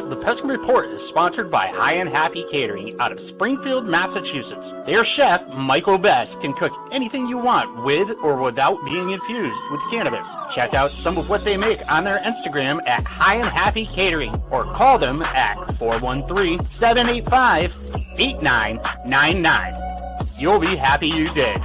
The Peskin Report is sponsored by High and Happy Catering out of Springfield, Massachusetts. Their chef, Michael Best, can cook anything you want with or without being infused with cannabis. Check out some of what they make on their Instagram at High and Happy Catering or call them at 413-785-8999. You'll be happy you did.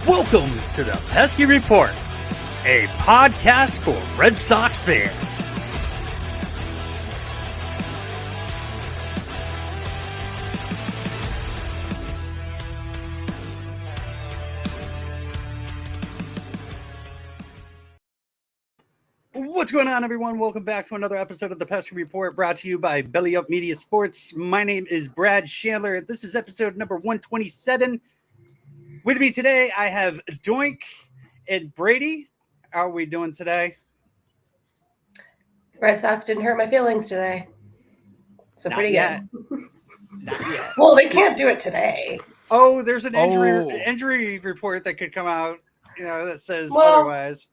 Welcome to the Pesky Report, a podcast for Red Sox fans. What's going on, everyone? Welcome back to another episode of the Pesky Report, brought to you by Belly Up Media Sports. My name is Brad Chandler. This is episode number 127. With me today, I have Doink and Brady. How are we doing today? Red Sox didn't hurt my feelings today. So Not pretty yet. good. Not yet. Well, they can't do it today. Oh, there's an injury report that could come out, that says otherwise.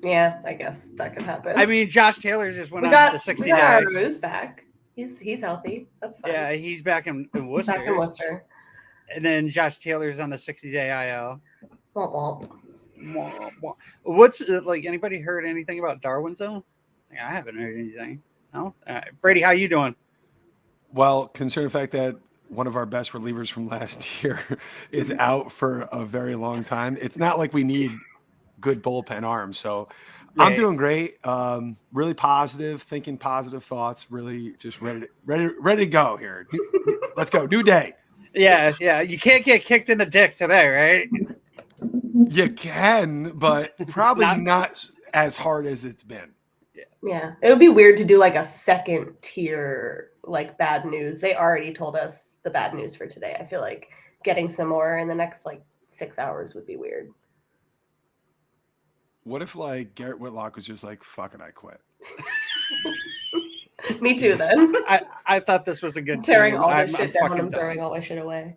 Yeah, I guess that could happen. I mean, Josh Taylor just went on the 60 day. We got Rose back. He's healthy. That's fine. Yeah, he's back in Worcester. Back in Worcester. And then Josh Taylor's on the 60-day IL. Womp womp. What's anybody heard anything about Darwin though? I haven't heard anything. No. All right. Brady, how you doing? Well, considering the fact that one of our best relievers from last year is out for a very long time, it's not like we need good bullpen arms. So right. I'm doing great. Really positive, thinking positive thoughts. Really just ready to go here. Let's go. New day. Yeah. You can't get kicked in the dick today, right? You can, but probably not as hard as it's been. Yeah. It would be weird to do like a second tier, bad news. They already told us the bad news for today. I feel like getting some more in the next 6 hours would be weird. What if Garrett Whitlock was just fuck it, I quit? Me too, then. I thought this was a good tearing all this shit down and throwing all my shit away.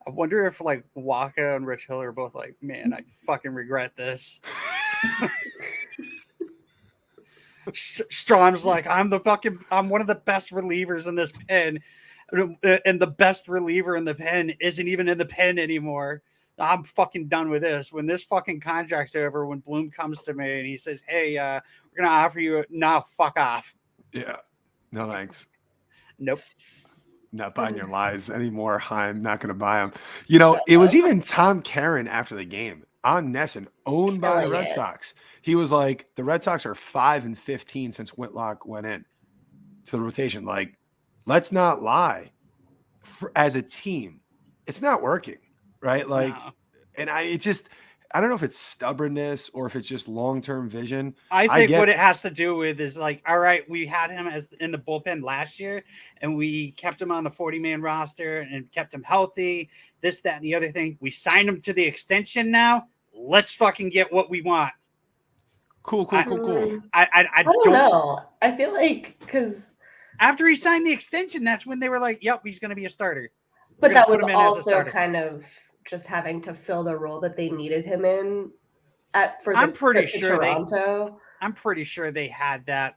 I wonder if Waka and Rich Hill are both man, I fucking regret this. Strom's I'm one of the best relievers in this pen, and the best reliever in the pen isn't even in the pen anymore. I'm fucking done with this. When this fucking contract's over, when Bloom comes to me and he says, "Hey, we're gonna offer you," no, fuck off. Yeah, no thanks. Nope. Not buying your lies anymore. I'm not going to buy them. It was even Tom Caron after the game on Nesson, owned by the Red Sox. He was like, the Red Sox are 5-15 since Whitlock went in to the rotation. Let's not lie. As a team, it's not working, right? No. And I don't know if it's stubbornness or if it's just long-term vision. I think what it has to do with is all right, we had him as in the bullpen last year and we kept him on the 40-man roster and kept him healthy, this, that, and the other thing. We signed him to the extension now. Let's fucking get what we want. Cool. I don't know. I feel because after he signed the extension, that's when they were yep, he's going to be a starter. But that was also kind of just having to fill the role that they needed him in Toronto. I'm pretty sure they had that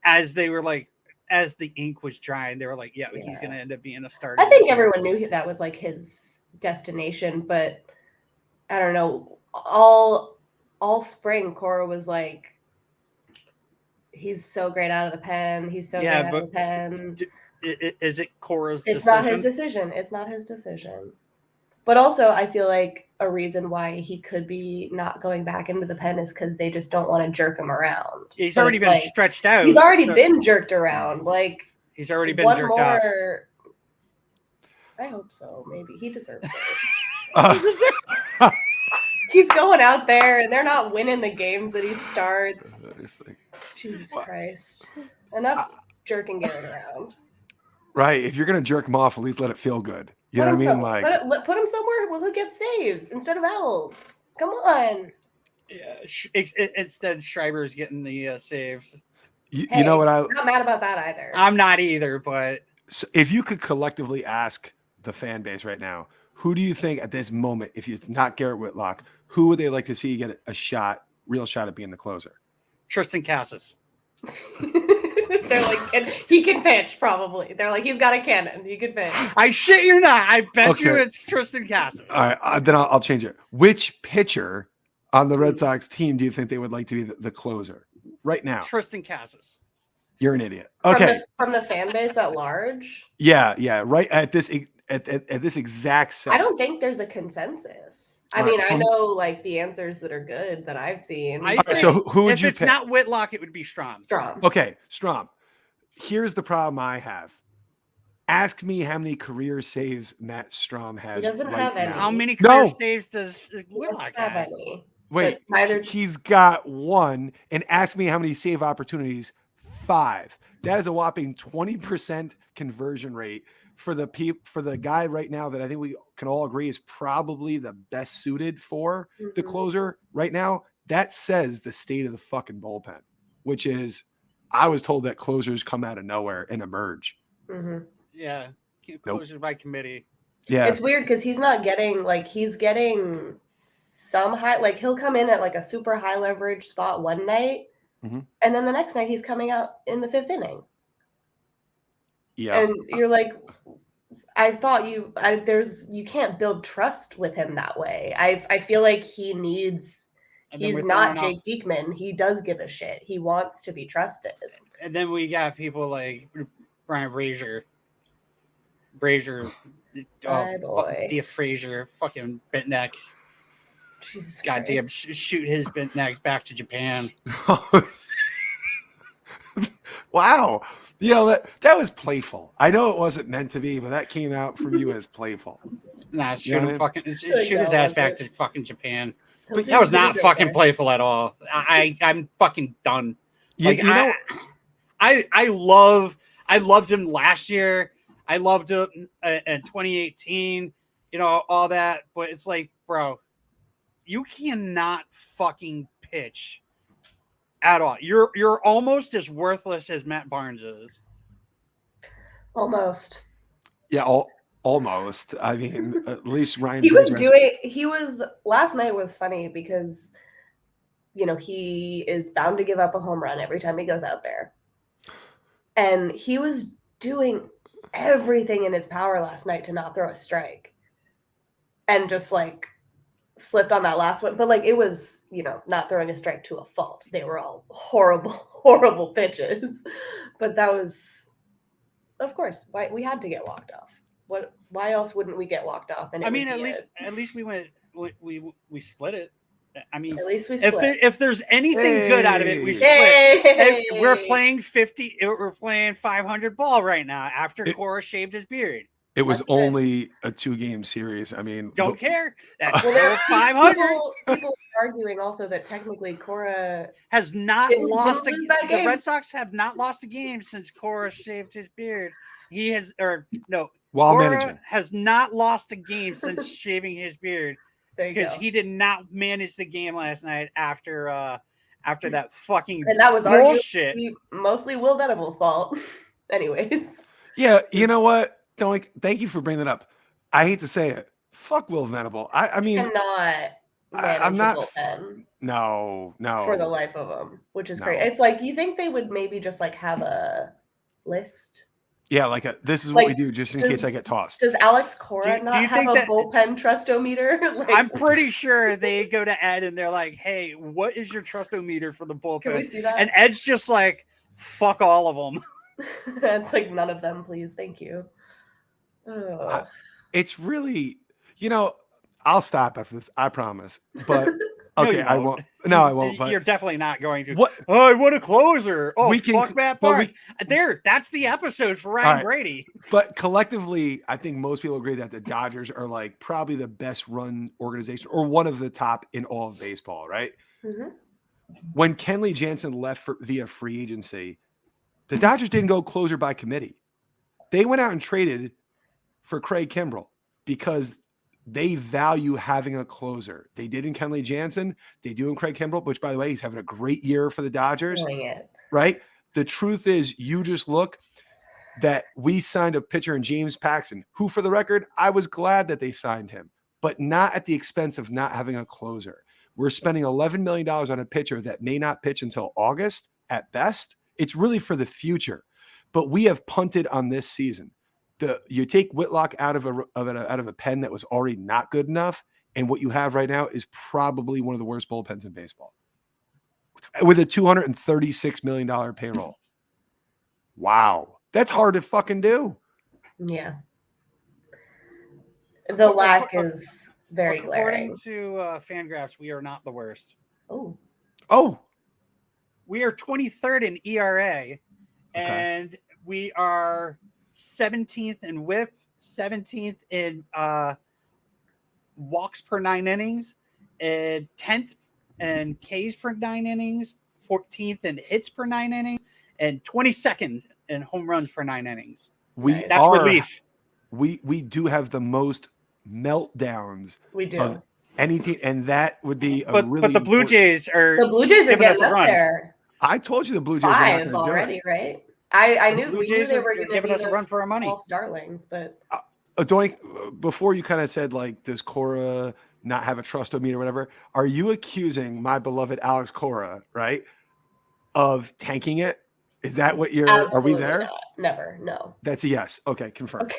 as they were as the ink was drying, they were yeah, he's going to end up being a starter. I think everyone knew that was his destination, but I don't know. All spring, Cora was he's so great out of the pen. He's so great out of the pen. Is it Cora's decision? It's not his decision. But also, I feel a reason why he could be not going back into the pen is because they just don't want to jerk him around. He's already been stretched out. He's already been jerked around. He's already been jerked off. I hope so. Maybe he deserves it. He's going out there, and they're not winning the games that he starts. Jesus Christ! Enough jerking Garrett around. Right. If you're gonna jerk him off, at least let it feel good. You know what I mean? Like put him somewhere where he'll get saves instead of L's. Come on. Yeah. Instead, Schreiber's getting the saves. You know what? I'm not mad about that either. I'm not either, but so if you could collectively ask the fan base right now, who do you think at this moment, if it's not Garrett Whitlock, who would they like to see get a real shot at being the closer? Tristan Casas. They're like, and he can pitch probably. They're like, he's got a cannon. He can pitch. I shit you not. I bet you it's Tristan Casas. All right, then I'll change it. Which pitcher on the Red Sox team do you think they would like to be the closer right now? Tristan Casas. You're an idiot. Okay. From the fan base at large? Yeah. Right at this exact second. I don't think there's a consensus. I mean, I know like the answers that are good that I've seen. So who would you pick? If it's not Whitlock, it would be Strom. Okay, Strom. Here's the problem I have. Ask me how many career saves Matt Strom has. He doesn't have any. How many career saves does Whitlock have? Any. Wait, he's got one. And ask me how many save opportunities. 5. That is a whopping 20% conversion rate for the guy right now that I think we can all agree is probably the best suited for the closer right now. That says the state of the fucking bullpen, which is I was told that closers come out of nowhere and emerge. Mm-hmm. Yeah, closers by committee. Yeah, it's weird because he's getting some high, like he'll come in at like a super high leverage spot one night, and then the next night he's coming out in the 5th inning. Yeah, and you're like, I thought you can't build trust with him that way. I feel like he's not Jake Diekman. He does give a shit. He wants to be trusted. And then we got people like Brian Brazier. Frazier, fucking bent neck. Jesus Goddamn, shoot his bent neck back to Japan. Wow. That was playful. I know it wasn't meant to be, but that came out from you as playful. Nah, shoot his ass back to fucking Japan. But that was not fucking playful at all. I'm fucking done. I loved him last year. I loved him in 2018. All that. But it's like, bro, you cannot fucking pitch at all. You're almost as worthless as Matt Barnes is. Almost. Yeah, almost. I mean, at least Ryan. Last night was funny because, he is bound to give up a home run every time he goes out there. And he was doing everything in his power last night to not throw a strike. And just like slipped on that last one. But like it was, not throwing a strike to a fault. They were all horrible, horrible pitches. But that was, of course, why we had to get walked off. Why else wouldn't we get walked off? And at least we split it. I mean, at least we split. If there's anything good out of it, we split. We're playing 50. We're playing 500 ball right now. After Cora shaved his beard, it was only a 2-game series. I mean, don't care. That's still 500. People arguing also that technically Cora has not lost a game. The Red Sox have not lost a game since Cora shaved his beard. He has, while Cora managing, has not lost a game since shaving his beard because he did not manage the game last night after that fucking and that was bullshit. Mostly Will Venable's fault. Anyways, yeah, you know what? Doink, thank you for bringing that up. I hate to say it. Fuck Will Venable. I mean, I'm not. No. For the life of them, which is great. It's like you think they would maybe just like have a list. Yeah, this is what we do just in case I get tossed. Does Alex Cora not have a bullpen trust-o-meter? I'm pretty sure they go to Ed and they're like, "Hey, what is your trust-o-meter for the bullpen?" Can we see that? And Ed's just like, "Fuck all of them." That's like none of them, please. Thank you. It's really, I'll stop after this. I promise. But Okay, you I won't. No, I won't. But you're definitely not going to. what Oh, I want a closer. Oh, we can, fuck Matt but Barnes. That's the episode for Ryan All right. Brady. But collectively, I think most people agree that the Dodgers are like probably the best run organization or one of the top in all of baseball, right? Mhm. When Kenley Jansen left via free agency, the Dodgers didn't go closer by committee. They went out and traded for Craig Kimbrell because they value having a closer. They did in Kenley Jansen. They do in Craig Kimbrell, which, by the way, he's having a great year for the Dodgers. Doing it. Right? The truth is, you just look that we signed a pitcher in James Paxton, who, for the record, I was glad that they signed him, but not at the expense of not having a closer. We're spending $11 million on a pitcher that may not pitch until August at best. It's really for the future, but we have punted on this season. You take Whitlock out of a pen that was already not good enough, and what you have right now is probably one of the worst bullpens in baseball with a $236 million payroll. Wow. That's hard to fucking do. Yeah. The lack is very glaring. According to Fangraphs, we are not the worst. Oh. We are 23rd in ERA, and we are 17th in WHIP, 17th in walks per 9 innings, and 10th in Ks per 9 innings, 14th in hits per 9 innings, and 22nd in home runs per 9 innings. That's relief. We do have the most meltdowns. We do. Of any team, and that would be but the Blue Jays are getting up there. I told you the Blue Jays 5 already, right? I knew Blue Jays they were going to giving be us a run for our money. False darlings, but Doink, before you kind of said like, does Cora not have a trust-o-meter or whatever? Are you accusing my beloved Alex Cora, right, of tanking it? Is that what you're? Absolutely are we there? Not. Never. No. That's a yes. Okay, confirmed. Okay.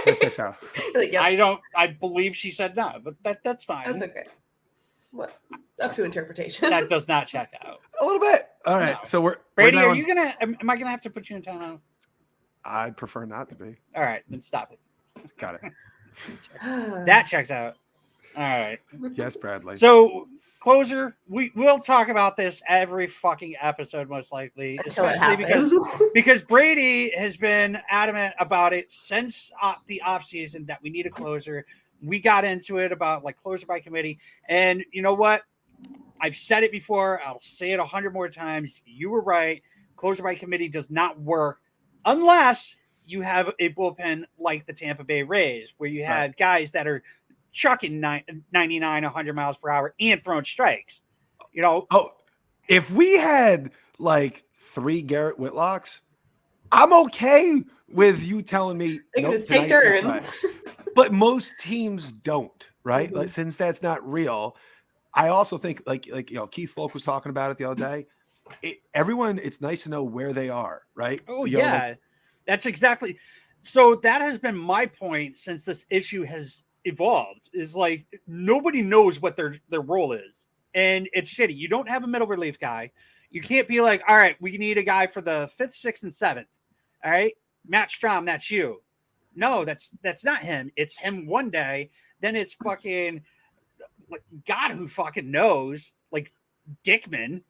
That checks out. Like, yep. I believe she said no, but that's fine. That's okay. What? Up to interpretation. That does not check out. A little bit. All right. No. So we're Brady. we're Are you gonna? Am I gonna have to put you in timeout? I'd prefer not to be. All right, then stop it. Got it. That checks out. All right. Yes, Bradley. So closer, we'll talk about this every fucking episode, most likely, Until especially because Brady has been adamant about it since the offseason that we need a closer. We got into it about like closer by committee, and you know what? I've said it before. I'll say it 100 more times. You were right. Closer by committee does not work unless you have a bullpen like the Tampa Bay Rays, where you have guys that are chucking 99, 100 miles per hour and throwing strikes. You know? Oh, if we had like 3 Garrett Whitlocks, I'm okay with you telling me just take turns. But most teams don't, right? Mm-hmm. Like, since that's not real. I also think like Keith Folk was talking about it the other day. It's nice to know where they are, right? Oh, yeah. That's exactly. So that has been my point since this issue has evolved, is like nobody knows what their role is. And it's shitty. You don't have a middle relief guy. You can't be like, all right, we need a guy for the 5th, 6th, and 7th. All right, Matt Strom, that's you. No, that's not him. It's him one day. Then it's fucking God who fucking knows, like Dickman,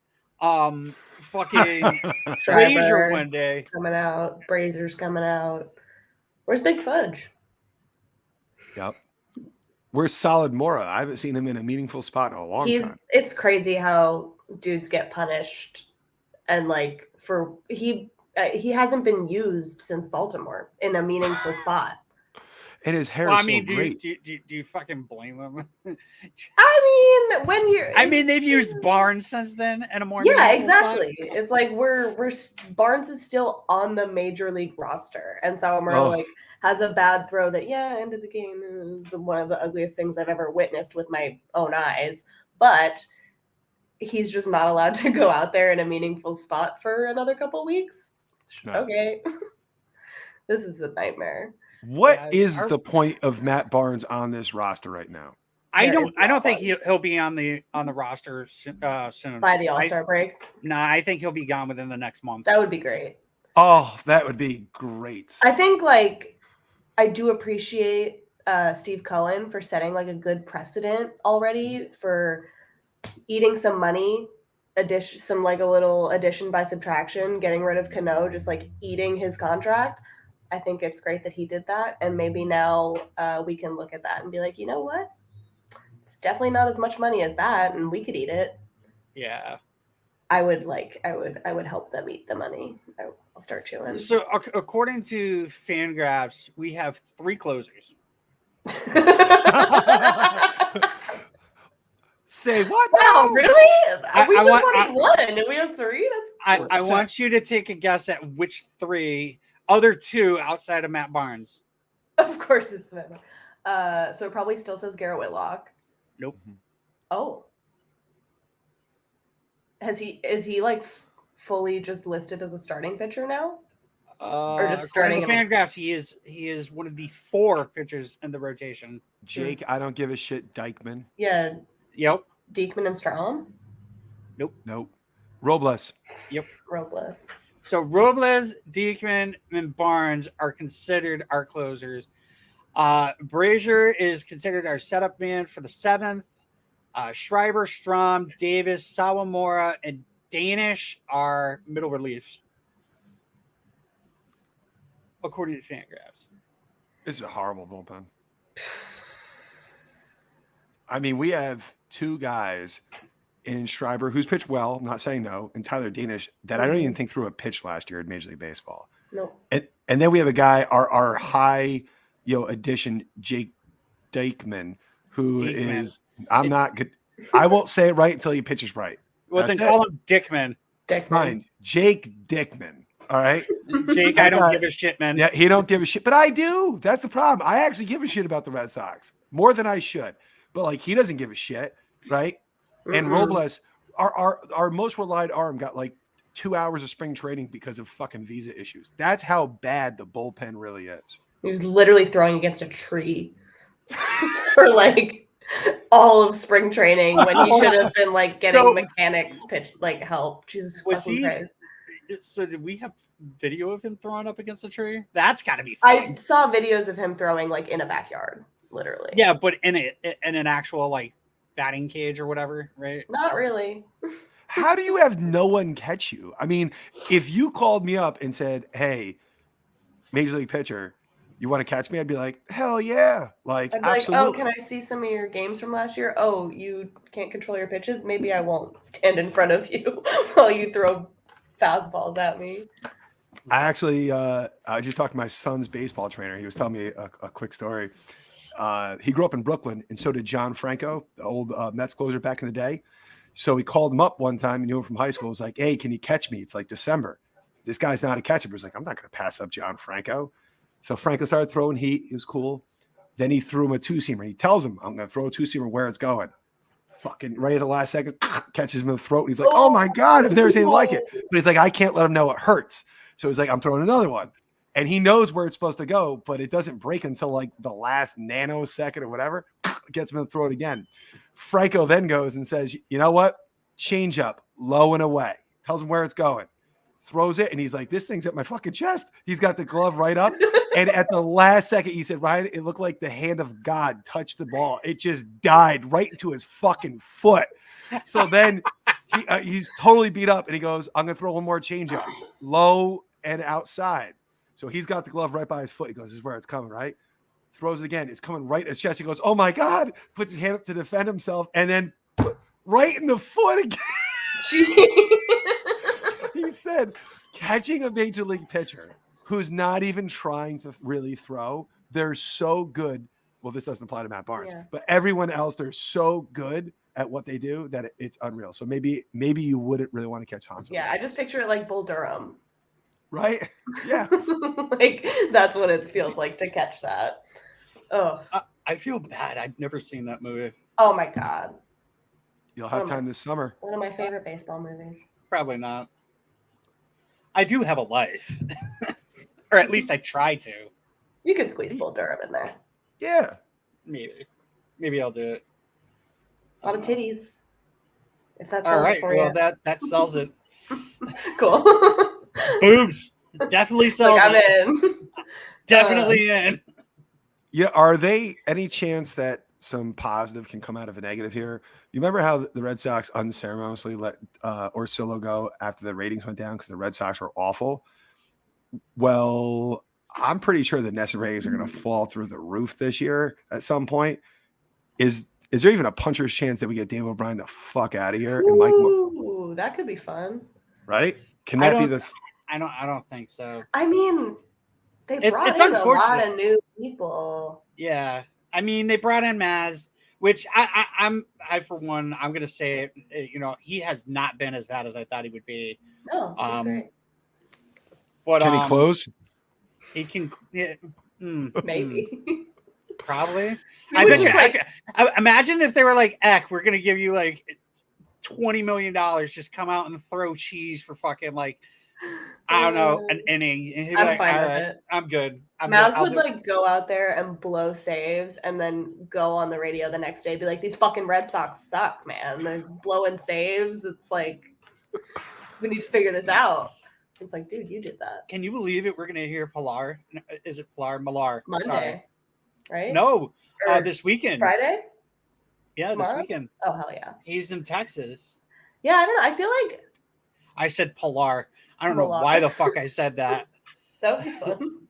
fucking Frazier one day coming out, Brazier's coming out. Where's Big Fudge? Yep. Where's Solid Mora? I haven't seen him in a meaningful spot in a long time. It's crazy how dudes get punished, and like he hasn't been used since Baltimore in a meaningful spot. And his hair is so great. Do you fucking blame him? I mean, they've used Barnes since then and a more exactly. Spot. It's like we're Barnes is still on the major league roster, and Sawamura like has a bad throw that ended the game. It was one of the ugliest things I've ever witnessed with my own eyes. But he's just not allowed to go out there in a meaningful spot for another couple weeks. No. Okay, this is a nightmare. What is the point of Matt Barnes on this roster right now? I don't think he'll be on the roster soon. By the All-Star break? Nah, I think he'll be gone within the next month. That would be great. Oh, that would be great. I think I do appreciate Steve Cohen for setting like a good precedent already for eating some money, some like a little addition by subtraction, getting rid of Cano, just like eating his contract. I think it's great that he did that, and maybe now we can look at that and be like, you know what? It's definitely not as much money as that, and we could eat it. Yeah. I would help them eat the money. I'll start chewing. So according to Fangraphs, we have 3 closers. Say what? Wow, really? We just wanted one, and we have 3. That's I want you to take a guess at which 3 other 2 outside of Matt Barnes. Of course, it's Matt. So it probably still says Garrett Whitlock. Nope. Oh. Is he like fully just listed as a starting pitcher now? Or just starting to Fangraphs, he is one of the 4 pitchers in the rotation. Jake, I don't give a shit. Dykman. Yeah. Yep. Diekman and Strom? Nope. Robles. Yep. Robles. So Robles, Diekman, and Barnes are considered our closers. Brazier is considered our setup man for the 7th. Schreiber, Strom, Davis, Sawamura, and Danish are middle reliefs, according to Fangraphs. This is a horrible bullpen. I mean, we have 2 guys in Schreiber, who's pitched well, I'm not saying no, and Tyler Danish, that I don't even think threw a pitch last year in Major League Baseball. No. And then we have a guy, our high, addition, Jake Dykman, who is, I'm not good. I won't say it right until he pitches right. Well, then call him Dickman. Fine. Jake Dickman. All right. Jake, I don't give a shit, man. Yeah, he don't give a shit, but I do. That's the problem. I actually give a shit about the Red Sox more than I should, but like he doesn't give a shit, right? And Robles, our most relied arm, got like 2 hours of spring training because of fucking visa issues. That's how bad the bullpen really is. He was literally throwing against a tree for like all of spring training when he should have been like getting mechanics pitch like help. Jesus fucking Christ. So did we have video of him throwing up against the tree? That's got to be fun. I saw videos of him throwing like in a backyard, literally. Yeah, but in an actual like batting cage or whatever, right? Not really. How do you have no one catch you? I mean, if you called me up and said, "Hey, Major League pitcher, you want to catch me?" I'd be like, "Hell yeah!" Like, I'd be absolutely. like, "Oh, can I see some of your games from last year? Oh, you can't control your pitches. Maybe I won't stand in front of you while you throw fastballs at me." I actually, I just talked to my son's baseball trainer. He was telling me a quick story. He grew up in Brooklyn, and so did John Franco, the old Mets closer back in the day. So he called him up one time and knew him from high school. He was like, "Hey, can you catch me? It's like December. This guy's not a catcher." But he's like, "I'm not going to pass up John Franco." So Franco started throwing heat. He was cool. Then he threw him a 2-seamer. He tells him, "I'm going to throw a 2-seamer where it's going." Fucking right at the last second, catches him in the throat. He's like, "Oh my God, I've never seen anything like it." But he's like, "I can't let him know it hurts." So he's like, "I'm throwing another one." And he knows where it's supposed to go, but it doesn't break until like the last nanosecond or whatever. Gets him in the throat again. Franco then goes and says, "You know what? Change up, low and away." Tells him where it's going. Throws it, and he's like, "This thing's at my fucking chest." He's got the glove right up. And at the last second, he said, "Ryan, it looked like the hand of God touched the ball. It just died right into his fucking foot." So then he's totally beat up, and he goes, "I'm going to throw one more changeup, low and outside." So he's got the glove right by his foot. He goes, "This is where it's coming, right?" Throws it again. It's coming right at his chest. He goes, "Oh my God." Puts his hand up to defend himself, and then right in the foot again. He said, catching a major league pitcher who's not even trying to really throw, they're so good. Well, this doesn't apply to Matt Barnes, but everyone else, they're so good at what they do that it's unreal. So maybe you wouldn't really want to catch Hanzo. Yeah, I just picture it like Bull Durham. Right? Yeah. Like that's what it feels like to catch that. Oh, I feel bad. I've never seen that movie. Oh my God. You'll have time this summer. One of my favorite baseball movies. Probably not. I do have a life. Or at least I try to. You could squeeze Bull Durham in there. Yeah. Maybe I'll do it. A lot of titties. If that's all right. For you. Well, that sells it. Cool. Boobs. Definitely sells I'm it. in. Definitely in. Yeah. Are they any chance that some positive can come out of a negative here? You remember how the Red Sox unceremoniously let Orsillo go after the ratings went down because the Red Sox were awful? Well, I'm pretty sure the Ness ratings are going to fall through the roof this year at some point. Is there even a puncher's chance that we get Dave O'Brien the fuck out of here? And Ooh, that could be fun. Right? Can that be this? I don't think so. I mean, they brought It's in a lot unfortunate. of new people. Yeah, I mean they brought in Maz, which I for one I'm gonna say he has not been as bad as I thought he would be. No, that's great. But Can he close? He can. Yeah, Maybe. Probably. I bet you. Imagine if they were like, "Eck, we're gonna give you like $20 million. Just come out and throw cheese for fucking like." I don't know, an inning. And he'd be I'm fine with it. I'm good. Maz would like go out there and blow saves and then go on the radio the next day and be like, these fucking Red Sox suck, man. They're blowing saves. It's like, we need to figure this out. It's like, dude, you did that. Can you believe it? We're going to hear Pilar. Is it Pilar? Millar. Monday, sorry. Right? No, this weekend. Friday? Yeah, tomorrow? This weekend. Oh, hell yeah. He's in Texas. Yeah, I don't know. I feel like I said Pilar. I don't know why the fuck I said that. That would be fun.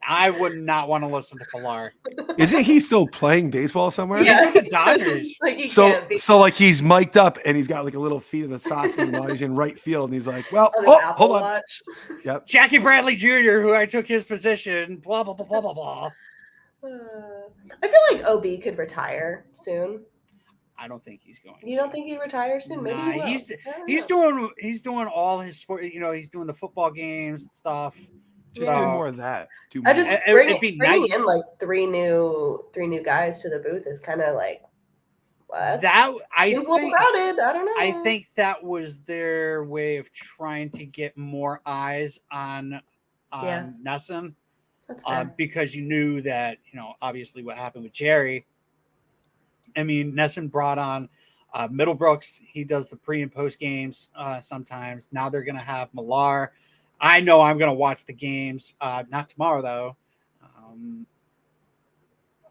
I would not want to listen to Pilar. Isn't he still playing baseball somewhere? Yeah, he's with the Dodgers. Like so like he's mic'd up and he's got like a little feed of the Sox game while he's in right field and he's like, well, hold on. Watch. Yep. Jackie Bradley Jr., who I took his position, blah, blah, blah, blah, blah, blah. I feel like OB could retire soon. I don't think he's going. You don't think he'd retire soon? Maybe he will. he's doing all his sport. He's doing the football games and stuff. Just do more of that. I just bringing nice. in like three new guys to the booth is kind of like what? I think crowded. I don't know. I think that was their way of trying to get more eyes on Nesson. That's fair. Because you knew that obviously what happened with Jerry. I mean, Nesson brought on Middlebrooks. He does the pre and post games sometimes. Now they're going to have Millar. I know I'm going to watch the games. Not tomorrow, though.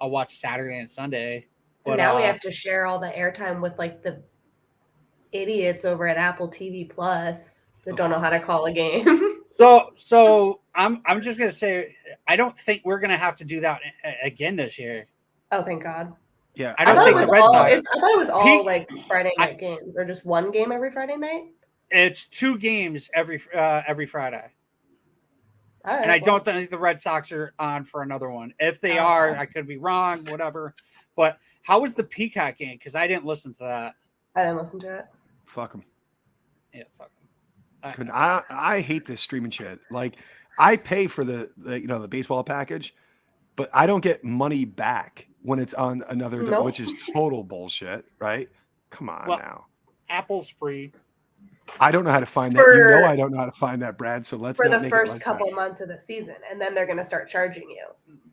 I'll watch Saturday and Sunday. But now we have to share all the airtime with like the idiots over at Apple TV Plus that don't know how to call a game. So I'm just going to say, I don't think we're going to have to do that again this year. Oh, thank God. Yeah, I thought it was all like Friday night games, or just one game every Friday night. It's 2 games every Friday. All right, and I don't think the Red Sox are on for another one. If they are, I could be wrong, whatever. But how was the Peacock game? Because I didn't listen to that. I didn't listen to it. Fuck them. Yeah, fuck them. I hate this streaming shit. Like, I pay for the baseball package, but I don't get money back when it's on another, which is total bullshit, right? Come on now. Apple's free. I don't know how to find that. I don't know how to find that, Brad. So let's for the first couple months of the season, and then they're going to start charging you.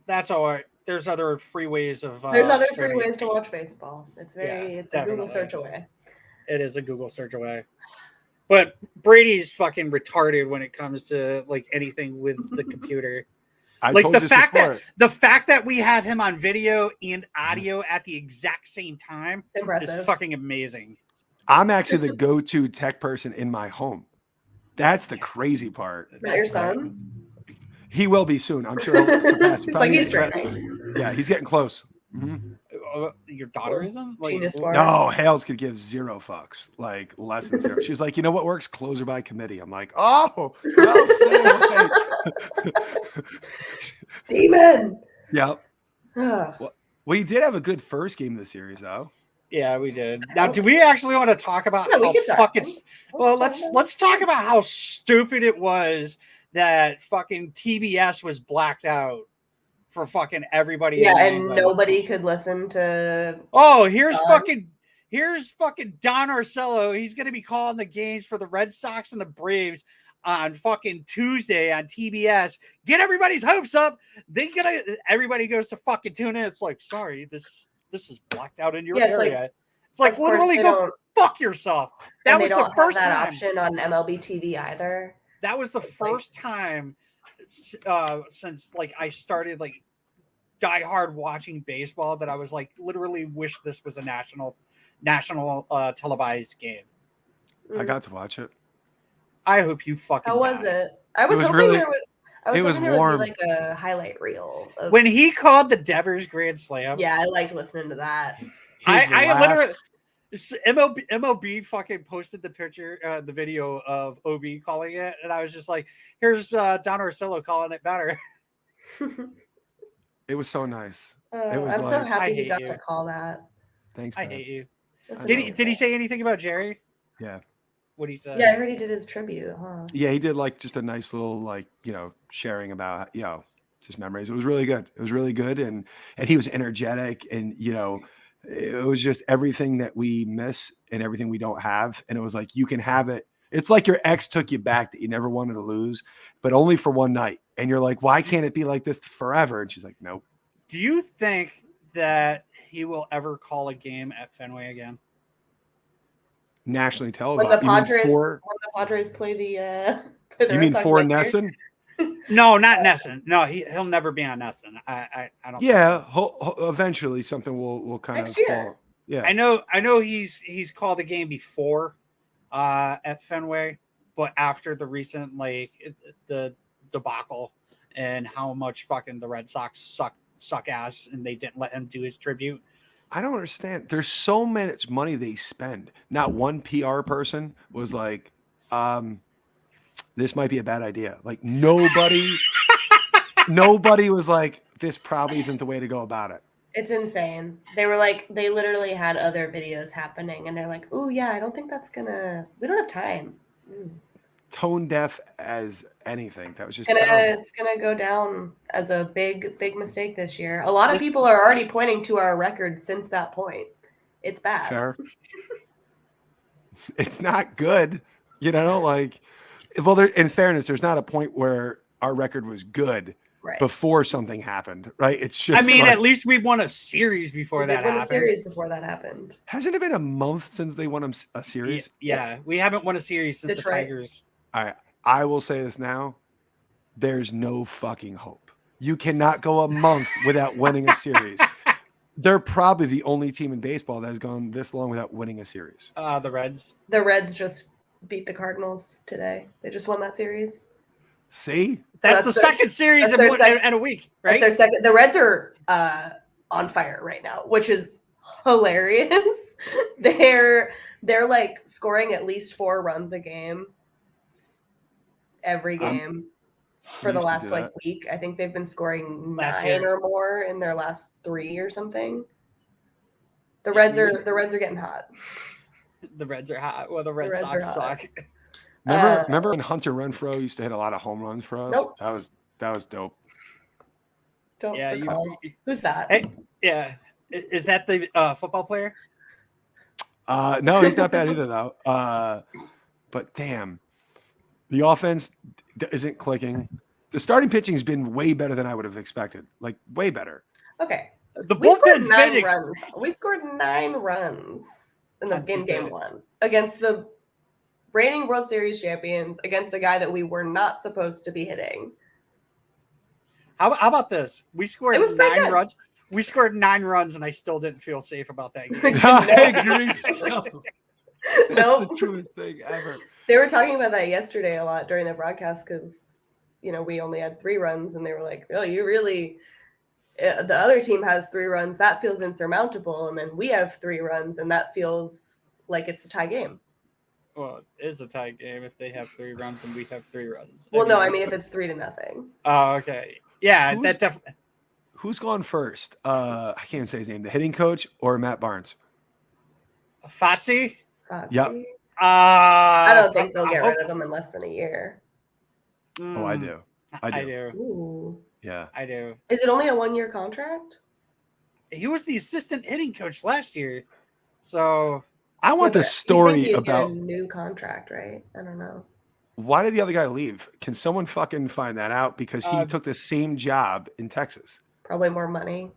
That's all right. There's other free ways of. There's other free ways to watch baseball. It's it's a Google search away. It is a Google search away. But Brady's fucking retarded when it comes to like anything with the computer. The fact that we have him on video and audio at the exact same time is fucking amazing. I'm actually the go-to tech person in my home. That's the crazy part. Not your son? He will be soon. I'm sure he'll surpass. He's he's getting close. Mm-hmm. Your daughter isn't? No, Hales could give 0 fucks, like less than 0. She's like, you know what works? Closer by committee. I'm like, oh, no, stay away. Demon. Yep. Well, we did have a good first game of the series, though. Yeah, we did. Now, do we actually want to talk about how fucking? Well, let's talk about how stupid it was that fucking TBS was blacked out for fucking everybody. Yeah, and nobody could listen to. Oh, here's fucking Don Orsillo. He's gonna be calling the games for the Red Sox and the Braves on fucking Tuesday on TBS. Get everybody's hopes up. Everybody goes to fucking tune in. It's like, sorry, this is blacked out in your area. It's like literally go fuck yourself. That was the first time option on MLB TV either. That was the first time since like I started like die hard watching baseball that I was like literally wish this was a national national televised game. I got to watch it. I hope you fucking. How was die. it? I was hoping really- there would. I was it was hoping there would warm. be like a highlight reel. When he called the Devers Grand Slam. Yeah, I liked listening to that. I literally. MLB fucking posted the picture, the video of OB calling it, and I was just like, "Here's Don Orsillo calling it better." It was so nice. It was I'm so like, I happy he hate got you. to call that. Thanks, I man. hate you. That's Did Did he say anything about Jerry? Yeah. What he said? Yeah, I heard he did his tribute, huh? Yeah, he did like just a nice little sharing about just memories. It was really good. It was really good, and he was energetic, and it was just everything that we miss and everything we don't have. And it was like you can have it. It's like your ex took you back that you never wanted to lose, but only for one night. And you're like, why can't it be like this forever? And she's like, nope. Do you think that he will ever call a game at Fenway again? Nationally When televised. the Padres play the. You mean for Nesson? No, not Nesson. No, he'll never be on Nesson. I don't. Yeah, eventually something will kind Next of year. fall. Yeah, I know he's called a game before at Fenway, but after the recent the debacle and how much fucking the Red Sox suck ass and they didn't let him do his tribute. I don't understand. There's so much money they spend. Not one PR person was like, this might be a bad idea. Like nobody was like, this probably isn't the way to go about it. It's insane. They were like, they literally had other videos happening, and they're like, "Oh yeah, I don't think that's gonna. We don't have time." Tone deaf as anything. That was just terrible. It's gonna go down as a big mistake this year. A lot of people are already pointing to our record since that point. It's bad. Fair. It's not good. Well, in fairness, there's not a point where our record was good before something happened, right? It's just. I mean, at least we won a series before that happened. A series before that happened. Hasn't it been a month since they won a series? Yeah, we haven't won a series since Detroit. the Tigers. I will say this now. There's no fucking hope. You cannot go a month without winning a series. They're probably the only team in baseball that has gone this long without winning a series. The Reds. The Reds just beat the Cardinals today. They just won that series. See? That's the second series in a week, right? That's their second. The Reds are on fire right now, which is hilarious. They're like scoring at least 4 runs a game every game for the last week. I think they've been scoring 9 or more in their last 3 or something. The Reds are getting hot. The Reds are hot. Well, the Red Sox suck. Remember when Hunter Renfroe used to hit a lot of home runs for us? Nope. That was dope. Who's that? Hey, yeah. Is that the football player? No, he's not bad either, though. But damn, the offense isn't clicking. The starting pitching has been way better than I would have expected. Like, way better. Okay. The bullpen's been we scored 9 runs in game 1 against the reigning World Series champions, against a guy that we were not supposed to be hitting. How about this? We scored 9 runs. We scored 9 runs, and I still didn't feel safe about that game. I agree. So. That's the truest thing ever. They were talking about that yesterday a lot during the broadcast because, we only had 3 runs, and they were like, "Oh, you really." The other team has 3 runs. That feels insurmountable, and then we have 3 runs, and that feels like it's a tie game. Well, it is a tie game if they have 3 runs and we have 3 runs. Well, I mean if it's 3-0. Oh, okay. Yeah, that definitely. Who's gone first? I can't even say his name. The hitting coach or Matt Barnes? Fotsi? Yep. I don't think they'll get rid of him in less than a year. Oh, I do. I do. Ooh. Yeah. I do. Is it only a 1-year contract? He was the assistant hitting coach last year. So I want the story about a new contract, right? I don't know. Why did the other guy leave? Can someone fucking find that out? Because he took the same job in Texas. Probably more money.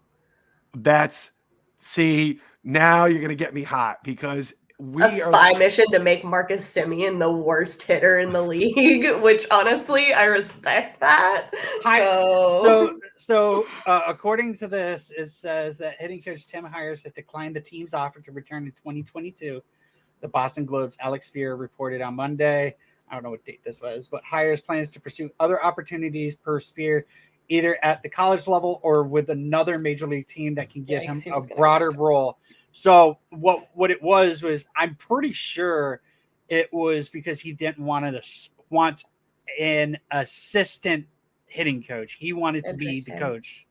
See, now you're going to get me hot because a spy mission to make Marcus Semien the worst hitter in the league, which honestly, I respect that. So according to this, it says that hitting coach Tim Hires has declined the team's offer to return in 2022. The Boston Globe's Alex Spear reported on Monday. I don't know what date this was, but Hires plans to pursue other opportunities per Spear, either at the college level or with another major league team that can give him a broader role. So what it was I'm pretty sure it was because he didn't want an assistant hitting coach. He wanted to be the coach.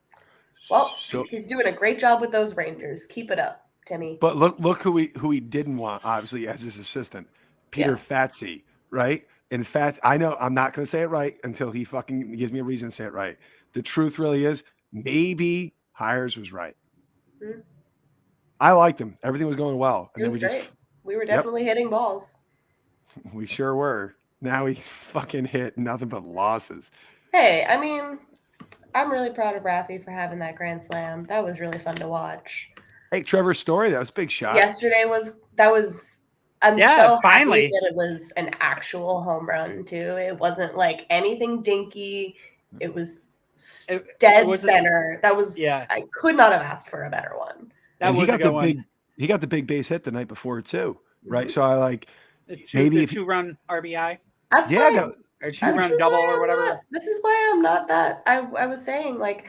Well, he's doing a great job with those Rangers. Keep it up, Timmy. But look who he didn't want, obviously, as his assistant, Peter Fatsy, right? In fact, I know I'm not going to say it right until he fucking gives me a reason to say it right. The truth really is, maybe Hires was right. Mm-hmm. I liked him. Everything was going well. And then we were definitely hitting balls. We sure were. Now we fucking hit nothing but losses. Hey, I mean, I'm really proud of Raffy for having that grand slam. That was really fun to watch. Hey, Trevor Story, that was a big shot. Yesterday I'm so happy that it was an actual home run too. It wasn't like anything dinky. It was dead center. That was I could not have asked for a better one. He got the big base hit the night before too, right? Mm-hmm. So I like the 2-run RBI. That's or 2-run double or whatever. This is why I'm not that. I was saying like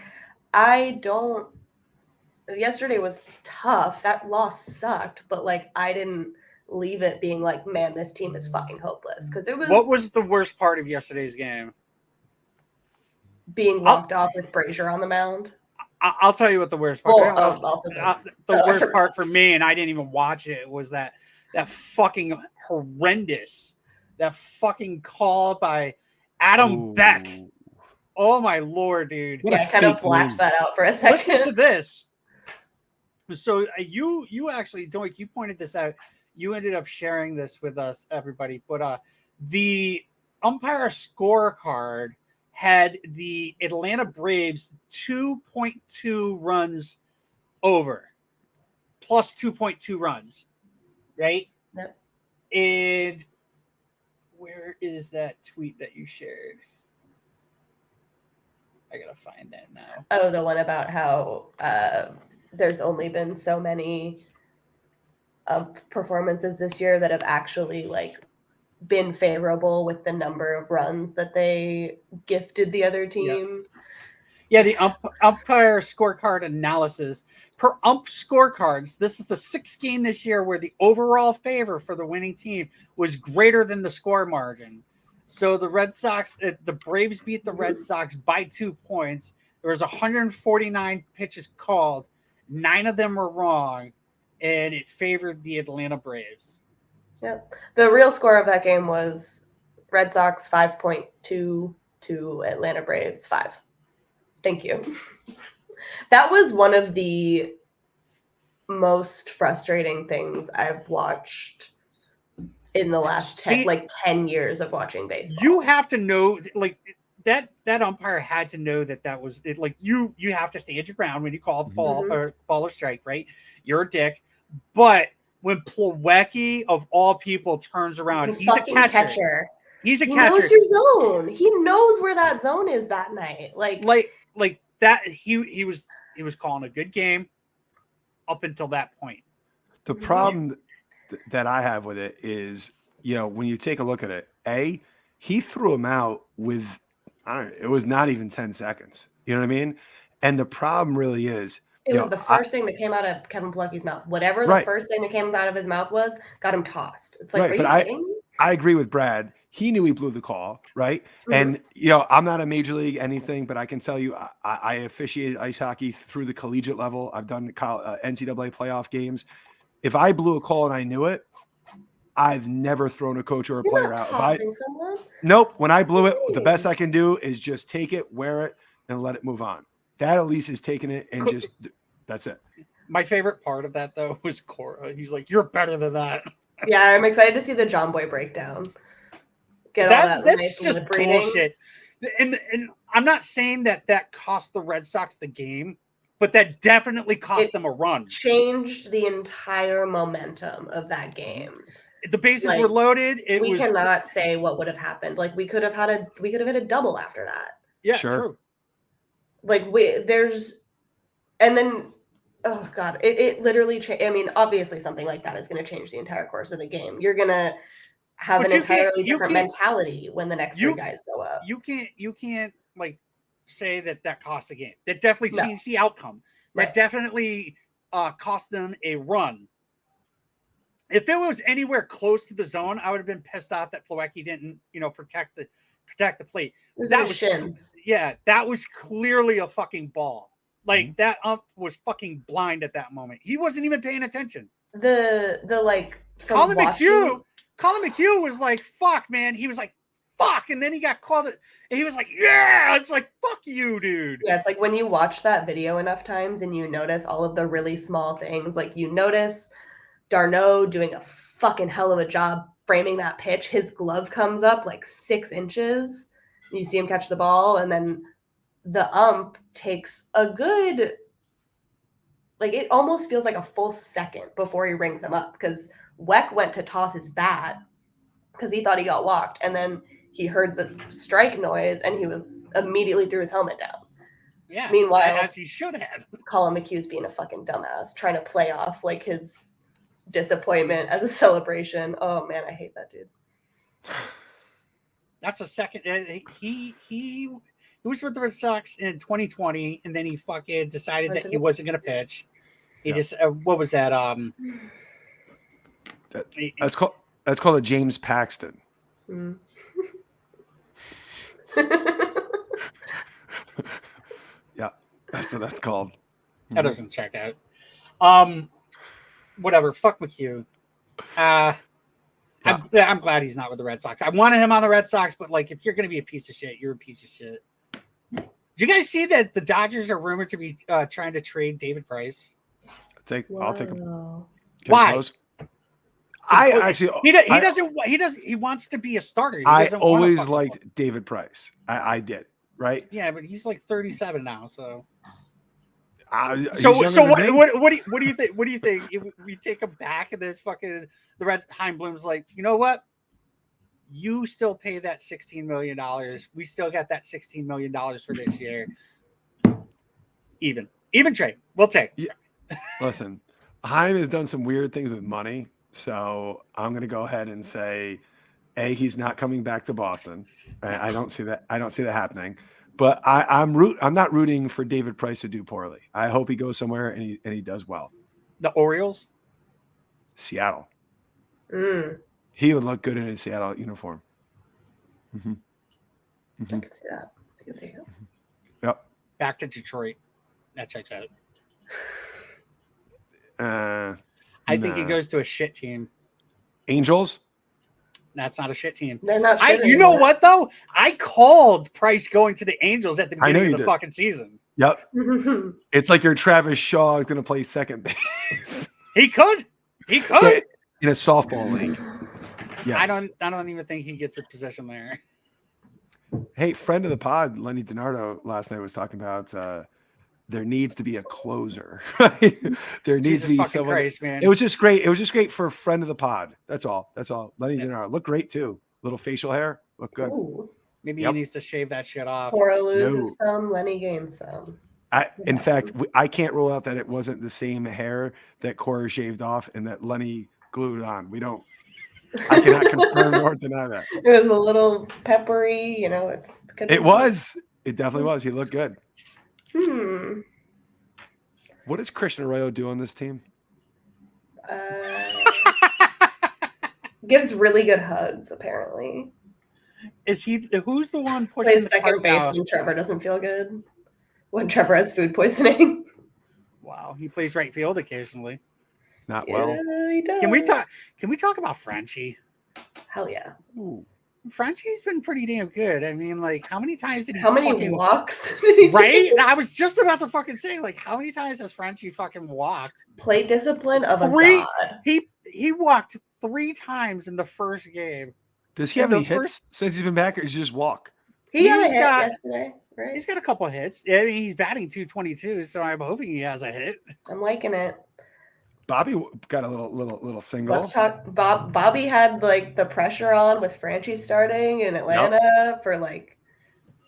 yesterday was tough. That loss sucked, but like I didn't leave it being like, man, this team is fucking hopeless. Because it was. What was the worst part of yesterday's game? Being walked off with Brazier on the mound. I'll tell you what the worst part. The worst part for me, and I didn't even watch it, was that fucking horrendous, that fucking call by Adam Beck. Oh my lord, dude! I kind of blacked that out for a second. Listen to this. So you actually, Doink, you pointed this out. You ended up sharing this with us, everybody. But the umpire scorecard had the Atlanta Braves 2.2 runs over, plus 2.2 runs, right? Yep. And where is that tweet that you shared? I gotta find that now. Oh, the one about how there's only been so many performances this year that have actually like been favorable with the number of runs that they gifted the other team. Yeah, the umpire scorecard analysis. Per ump scorecards, this is the 6th game this year where the overall favor for the winning team was greater than the score margin. So the Red Sox, the Braves beat the Red Sox by 2 points. There was 149 pitches called. 9 of them were wrong, and it favored the Atlanta Braves. Yep. The real score of that game was Red Sox 5.2 to Atlanta Braves 5. Thank you. That was one of the most frustrating things I've watched in the last 10 years of watching baseball. You have to know, like, that umpire had to know that was it. Like, you have to stand your ground when you call the ball or ball or strike, right? You're a dick. But when Plawecki, of all people, turns around, he's a catcher. He's a catcher. He knows your zone. He knows where that zone is that night. Like that. He was calling a good game up until that point. The problem that I have with it is, when you take a look at it, he threw him out with, it was not even 10 seconds. You know what I mean? And the problem really is, it was the first thing that came out of Kevin Plawecki's mouth. Whatever the first thing that came out of his mouth was, got him tossed. It's like, are you kidding me? I agree with Brad. He knew he blew the call, right? Mm-hmm. And, I'm not a major league anything, but I can tell you I officiated ice hockey through the collegiate level. I've done NCAA playoff games. If I blew a call and I knew it, I've never thrown a coach or a player out. Nope. When I blew it, the best I can do is just take it, wear it, and let it move on. That at least is taking it and just that's it. My favorite part of that though was Cora. He's like, "You're better than that." Yeah, I'm excited to see the John Boy breakdown. That's nice just bullshit. And I'm not saying that cost the Red Sox the game, but that definitely cost them a run. Changed the entire momentum of that game. The bases were loaded. We cannot say what would have happened. Like we could have had a double after that. Yeah, sure. True. Like and then, oh God, it literally I mean, obviously something like that is going to change the entire course of the game. You're going to have an entirely different mentality when the next three guys go up. You can't like say that cost the game. That definitely changed the outcome. That definitely cost them a run. If it was anywhere close to the zone, I would have been pissed off that Plawecki didn't, protect the plate. That was shins. Yeah, that was clearly a fucking ball. Like that ump was fucking blind at that moment. He wasn't even paying attention. Colin McHugh was like, fuck, man. He was like, fuck. And then he got called it. And he was like, yeah. It's like, fuck you, dude. Yeah, it's like when you watch that video enough times and you notice all of the really small things, like you notice Darno doing a fucking hell of a job framing that pitch. His glove comes up like 6 inches. You see him catch the ball, and then the ump takes a good, like, it almost feels like a full second before he rings him up, because Weck went to toss his bat because he thought he got walked, and then he heard the strike noise and he was immediately threw his helmet down. Yeah. Meanwhile, as he should have. Colin McHugh's being a fucking dumbass, trying to play off like his disappointment as a celebration. Oh man, I hate that dude. That's a second. He was with the Red Sox in 2020, and then he fucking decided that he wasn't going to pitch. He just what was that? That's called a James Paxton. Mm. Yeah, that's what that's called. That doesn't check out. Whatever. Fuck McHugh. I'm glad he's not with the Red Sox. I wanted him on the Red Sox, but like, if you're going to be a piece of shit, you're a piece of shit. Did you guys see that the Dodgers are rumored to be trying to trade David Price? I'll take him. Why? I actually he wants to be a starter. I always liked David Price. I did, right? Yeah, but he's like 37 now, so. So what do you think? What do you think? If we take him back, and then fucking the Red Heimblum's like, you know what? You still pay that $16 million. We still got that $16 million for this year. Even trade. We'll take. Yeah. Listen, Heim has done some weird things with money, so I'm going to go ahead and say, he's not coming back to Boston. I don't see that. I don't see that happening. But I'm not rooting for David Price to do poorly. I hope he goes somewhere and he does well. The Orioles? Seattle. He would look good in a Seattle uniform. Mm-hmm. Mm-hmm. I can see that. I can see it. Yep. Back to Detroit. That checks out. I think he goes to a shit team. Angels? That's not a shit team. They're not shit you know what, though? I called Price going to the Angels at the beginning of the fucking season. Yep. It's like your Travis Shaw is going to play second base. He could. In a softball league. Yes. I don't even think he gets a position there. Hey, friend of the pod, Lenny DiNardo, last night was talking about there needs to be a closer. There needs to be someone. Christ, man. It was just great. It was just great for a friend of the pod. That's all. Lenny DiNardo looked great too. Little facial hair, looked good. Ooh. Maybe he needs to shave that shit off. Cora loses some, Lenny gains some. In fact, I can't rule out that it wasn't the same hair that Cora shaved off and that Lenny glued on. I cannot confirm or deny that. It was a little peppery, It was. It definitely was. He looked good. What does Christian Arroyo do on this team? Gives really good hugs, apparently. Who's the one pushing Plays second base when Trevor doesn't feel good. When Trevor has food poisoning. Wow, he plays right field occasionally. Not well. He does. Can we talk about Frenchie? Hell yeah. Ooh. Frenchie's been pretty damn good. I mean, like, how many times did he walks? Right? I was just about to fucking say, like, how many times has Frenchie fucking walked? Play discipline of a god. He walked 3 times in the first game. Does he have any hits since he's been back, or does he just walk? He had a hit yesterday. right? He's got a couple of hits. I mean, he's batting 222, so I'm hoping he has a hit. I'm liking it. Bobby got a little single. Let's talk. Bobby had like the pressure on with Franchi starting in Atlanta for like,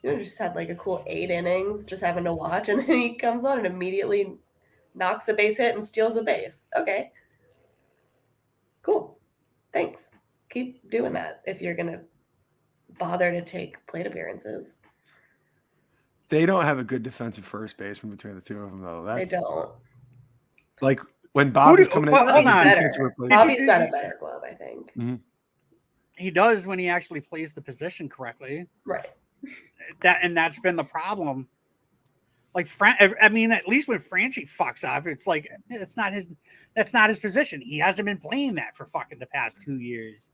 just had like a cool 8 innings, just having to watch, and then he comes on and immediately knocks a base hit and steals a base. Okay, cool. Thanks. Keep doing that if you're gonna bother to take plate appearances. They don't have a good defensive first baseman between the two of them, though. They don't. Like when Bob is coming in, Bobby's better. Bobby's got a better glove, I think. Mm-hmm. He does when he actually plays the position correctly. Right. That's been the problem. Like I mean, at least when Franchi fucks up, it's like that's not his position. He hasn't been playing that for fucking the past 2 years.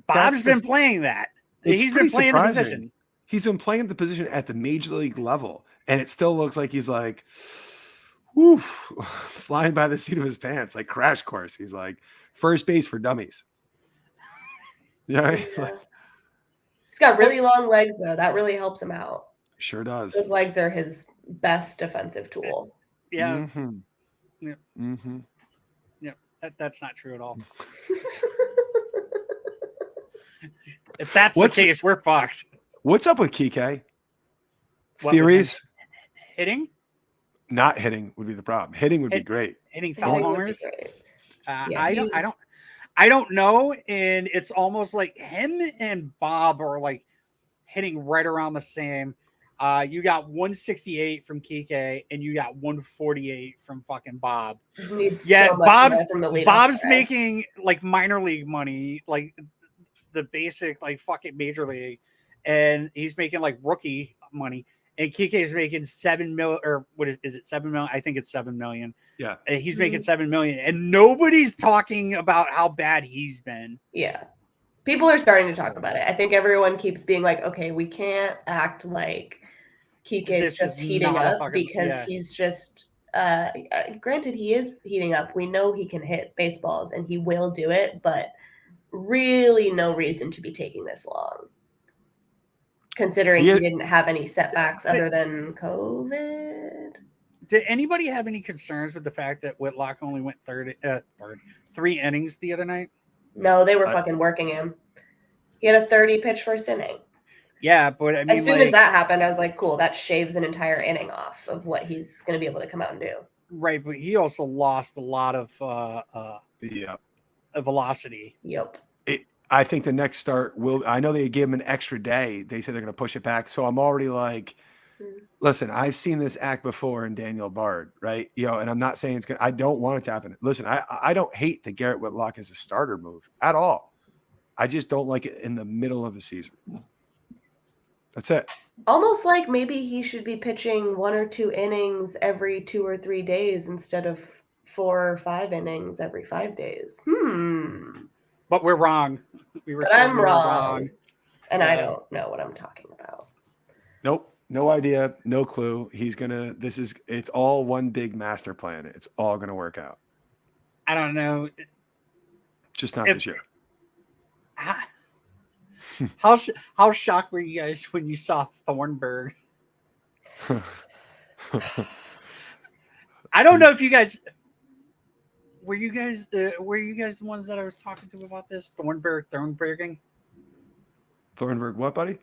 Bob's been playing that. He's been playing the position. He's been playing the position at the major league level, and it still looks like he's like, whew, flying by the seat of his pants, like crash course. He's like first base for dummies. Yeah. He's got really long legs, though. That really helps him out. Sure does. Those legs are his best defensive tool. Yeah. Mm-hmm. Yeah. Mm-hmm. Yeah. That's not true at all. If that's the case, we're fucked. What's up with Kike? Theories? Hitting? Not hitting would be the problem. Hitting would be great. Hitting foul homers? I don't know. And it's almost like him and Bob are like hitting right around the same. You got 168 from Kike and you got 148 from fucking Bob. Yeah, so Bob's making like minor league money, like the basic like fucking major league, and he's making like rookie money. And Kike is making 7 million, or what is it 7 million? I think it's 7 million. Yeah. He's making 7 million, and nobody's talking about how bad he's been. Yeah. People are starting to talk about it. I think everyone keeps being like, okay, we can't act like Kike is just heating up because he's just granted he is heating up. We know he can hit baseballs and he will do it, but really no reason to be taking this long. Considering he didn't have any setbacks other than COVID. Did anybody have any concerns with the fact that Whitlock only went 3 innings the other night? No, they were fucking working him. He had a 30 pitch first inning. Yeah, but I mean, as soon as that happened, I was like, cool, that shaves an entire inning off of what he's going to be able to come out and do. Right, but he also lost a lot of velocity. Yep. I think the next start will. I know they gave him an extra day. They said they're going to push it back. So I'm already like, listen, I've seen this act before in Daniel Bard, right? And I'm not saying it's going to, I don't want it to happen. Listen, I don't hate the Garrett Whitlock as a starter move at all. I just don't like it in the middle of the season. That's it. Almost like maybe he should be pitching 1 or 2 innings every 2 or 3 days instead of 4 or 5 innings every 5 days. But we're wrong. I'm wrong. And I don't know what I'm talking about. Nope. No idea. No clue. It's all one big master plan. It's all going to work out. I don't know. Just not this year. How shocked were you guys when you saw Thornburg? I don't know if you guys were you guys the ones that I was talking to about this Thornburging. Thornburg, what, buddy?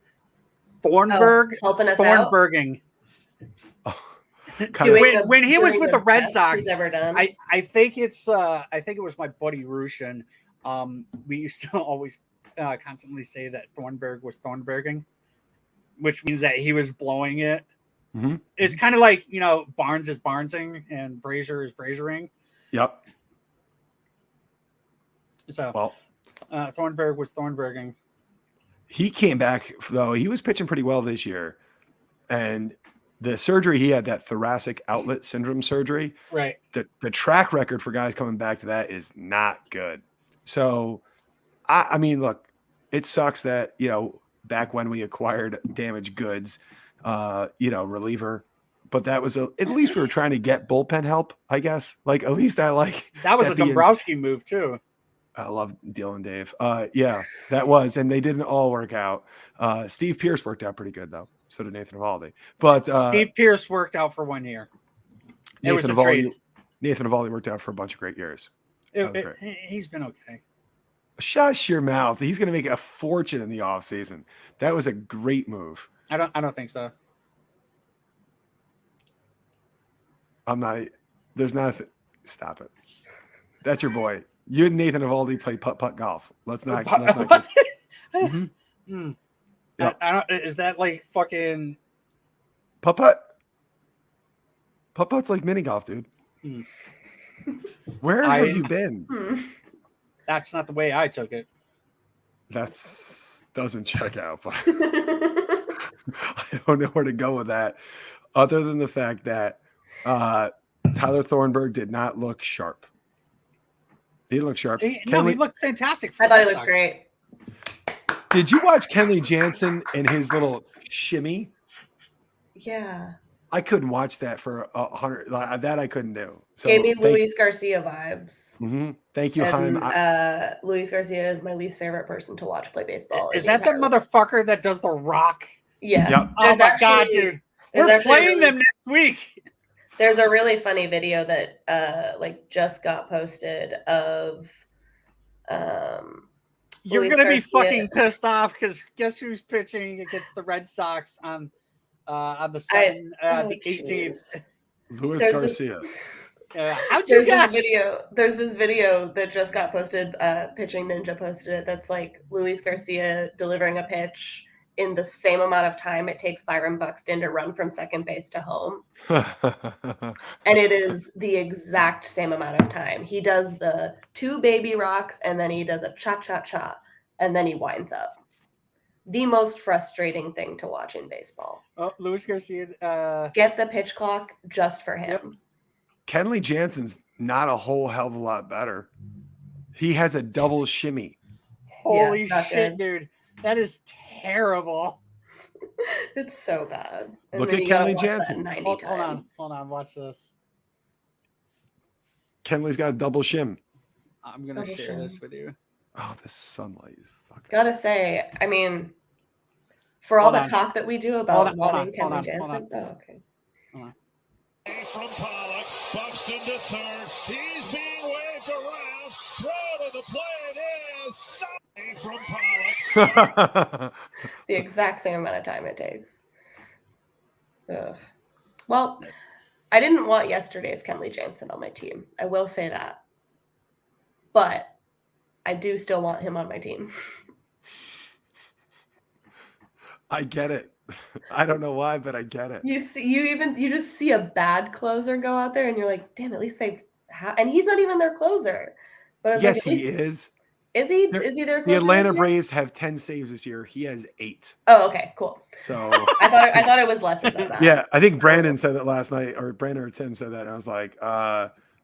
Helping us Thornburging. When he was with the Red Sox, I think it was my buddy Rushin. We used to always constantly say that Thornburg was Thornburging, which means that he was blowing it. Mm-hmm. It's kind of like, Barnes is Barnesing and Brazier is Braziering. Yep. So, Thornburg was Thornburging. He came back, though. He was pitching pretty well this year. And the surgery he had, that thoracic outlet syndrome surgery, right? The track record for guys coming back to that is not good. So, I mean, look, it sucks that, back when we acquired damaged goods, reliever, but that was at least we were trying to get bullpen help, I guess. Like, at least I like that was a Dombrowski move too. I love Dylan Dave. Yeah, that was, and they didn't all work out. Steve Pierce worked out pretty good though. So did Nathan Eovaldi. But Steve Pierce worked out for 1 year. It was a trade. Nathan Eovaldi worked out for a bunch of great years. He's been okay. Shush your mouth. He's going to make a fortune in the offseason. That was a great move. I don't think so. I'm not. There's not. Stop it. That's your boy. You and Nathan Eovaldi play putt golf. Let's not. Mm-hmm. Yep. I don't. Is that like fucking putt? Putt's like mini golf, dude. Where have you been? That's not the way I took it. That's doesn't check out, but I don't know where to go with that, other than the fact that Tyler Thornburg did not look sharp. He didn't look sharp. He looked fantastic. I thought he looked great. Did you watch Kenley Jansen and his little shimmy? Yeah. I couldn't watch that for 100. That I couldn't do. So gave me Luis Garcia vibes. Mm-hmm. Thank you, and, Chaim. Luis Garcia is my least favorite person to watch play baseball. Is that the motherfucker that does the rock? Yeah. Yep. Oh my god, dude! We're playing them next week. There's a really funny video that just got posted of. You're Luis gonna be Garcia. fucking pissed off because guess who's pitching against the Red Sox on the 18th? Luis Garcia. How'd you guess? There's this video that just got posted. Pitching Ninja posted it. That's like Luis Garcia delivering a pitch in the same amount of time it takes Byron Buxton to run from second base to home. And it is the exact same amount of time. He does the 2 baby rocks and then he does a cha-cha-cha and then he winds up. The most frustrating thing to watch in baseball. Oh, Luis Garcia. Get the pitch clock just for him. Yep. Kenley Jansen's not a whole hell of a lot better. He has a double shimmy. Holy shit, dude. That is terrible. It's so bad. And look at Kenley Jansen. Hold on. Watch this. Kenley's got a double shim. I'm going to share this with you. Oh, the sunlight is fucking. Gotta say, I mean, for all the talk that we do about wanting Kenley Jansen. Oh, okay. From Pollock, Buxton to third. He's being waved around. Throw to the plate is from Pollock. The exact same amount of time it takes. Ugh. Well, I didn't want yesterday's Kenley Jansen on my team. I will say that. But I do still want him on my team. I get it. I don't know why, but I get it. You just see a bad closer go out there and you're like, damn, at least they and he's not even their closer. But yes, he is. Is he? Is he their closer? The Atlanta Braves have 10 saves this year. He has 8. Oh, okay, cool. So I thought it was less than that. Yeah, I think Brandon said that last night, or Brandon or Tim said that. And I was like,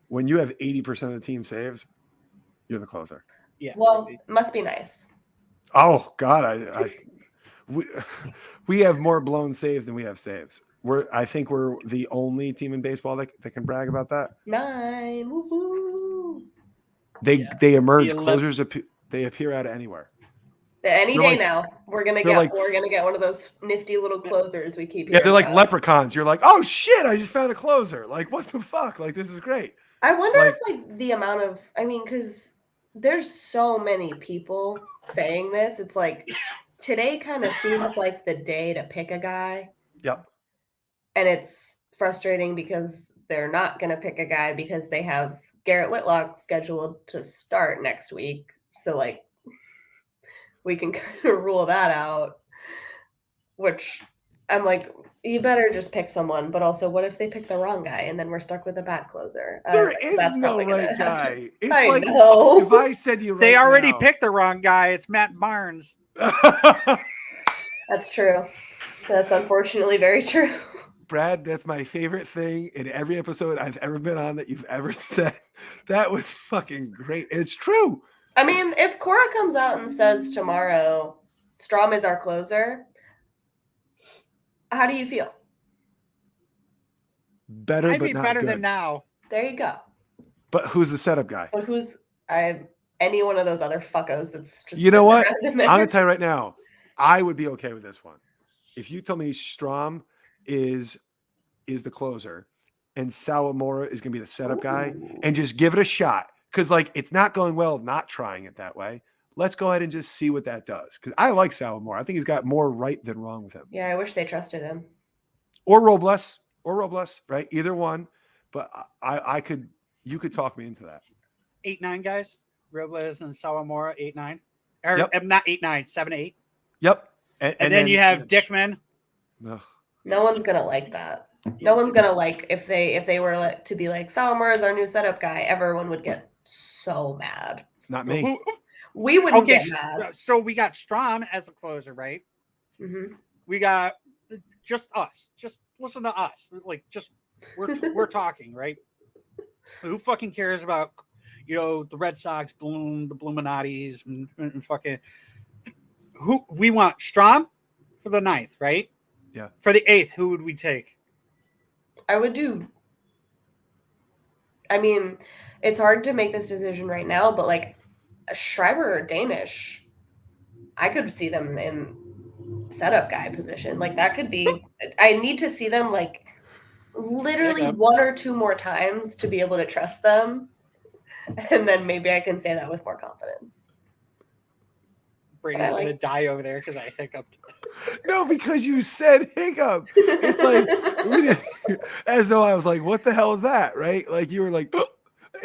when you have 80% of the team saves, you're the closer. Yeah. Well, must be nice. Oh God, we have more blown saves than we have saves. I think we're the only team in baseball that can brag about that. 9. Woo-hoo. They emerge. Closers they appear out of anywhere. Any day now, we're gonna get one of those nifty little closers we keep. Yeah, they're like leprechauns. You're like, oh shit, I just found a closer. Like, what the fuck? Like, this is great. I wonder if the amount of, because there's so many people saying this. It's like today kind of seems like the day to pick a guy. Yep. And it's frustrating because they're not going to pick a guy because they have Garrett Whitlock scheduled to start next week. So, we can kind of rule that out, which I'm like, you better just pick someone. But also, what if they pick the wrong guy and then we're stuck with a bad closer? There is no right guy. It's know. If I said you they already picked the wrong guy. It's Matt Barnes. That's true. That's unfortunately very true. Brad, that's my favorite thing in every episode I've ever been on that you've ever said. That was fucking great. It's true. I mean, if Cora comes out and says tomorrow, Strom is our closer, how do you feel? Better, I'd but be not better good. than now. There you go. But who's the setup guy? But any one of those other fuckos that's just. You know what? I'm gonna tell you right now. I would be okay with this one. if you tell me Strom is the closer and Sawamura is going to be the setup guy, and just give it a shot, because like it's not going well not trying it that way. Let's go ahead and just see what that does, because I like Sawamura. I think he's got more right than wrong with him. Yeah, I wish they trusted him. Or Robles, right? Either one. But you could talk me into that. 8-9 guys, Robles and Sawamura, 8-9, or Yep. Not 8-9, 7-8. Yep. And then you have Dickman. Ugh. No one's gonna like that. No one's gonna like if they were to be like Sawamura is our new setup guy. Everyone would get so mad. Not me. We wouldn't get mad. So we got Strom as the closer, right? Mm-hmm. We got just us. Just listen to us. Like, just we're talking, right? Who fucking cares about, the Red Sox, the Bluminattis, and fucking who? We want Strom for the 9th, right? Yeah. For the 8th, who would we take? I would do. I mean, it's hard to make this decision right now, but like Schreiber or Danish, I could see them in setup guy position. Like that could be. I need to see them like literally one or two more times to be able to trust them, and then maybe I can say that with more confidence. Brady's gonna die over there because I hiccuped. No, because you said hiccup. It's like as though I was like, "What the hell is that?" Right? Like you were like, oh,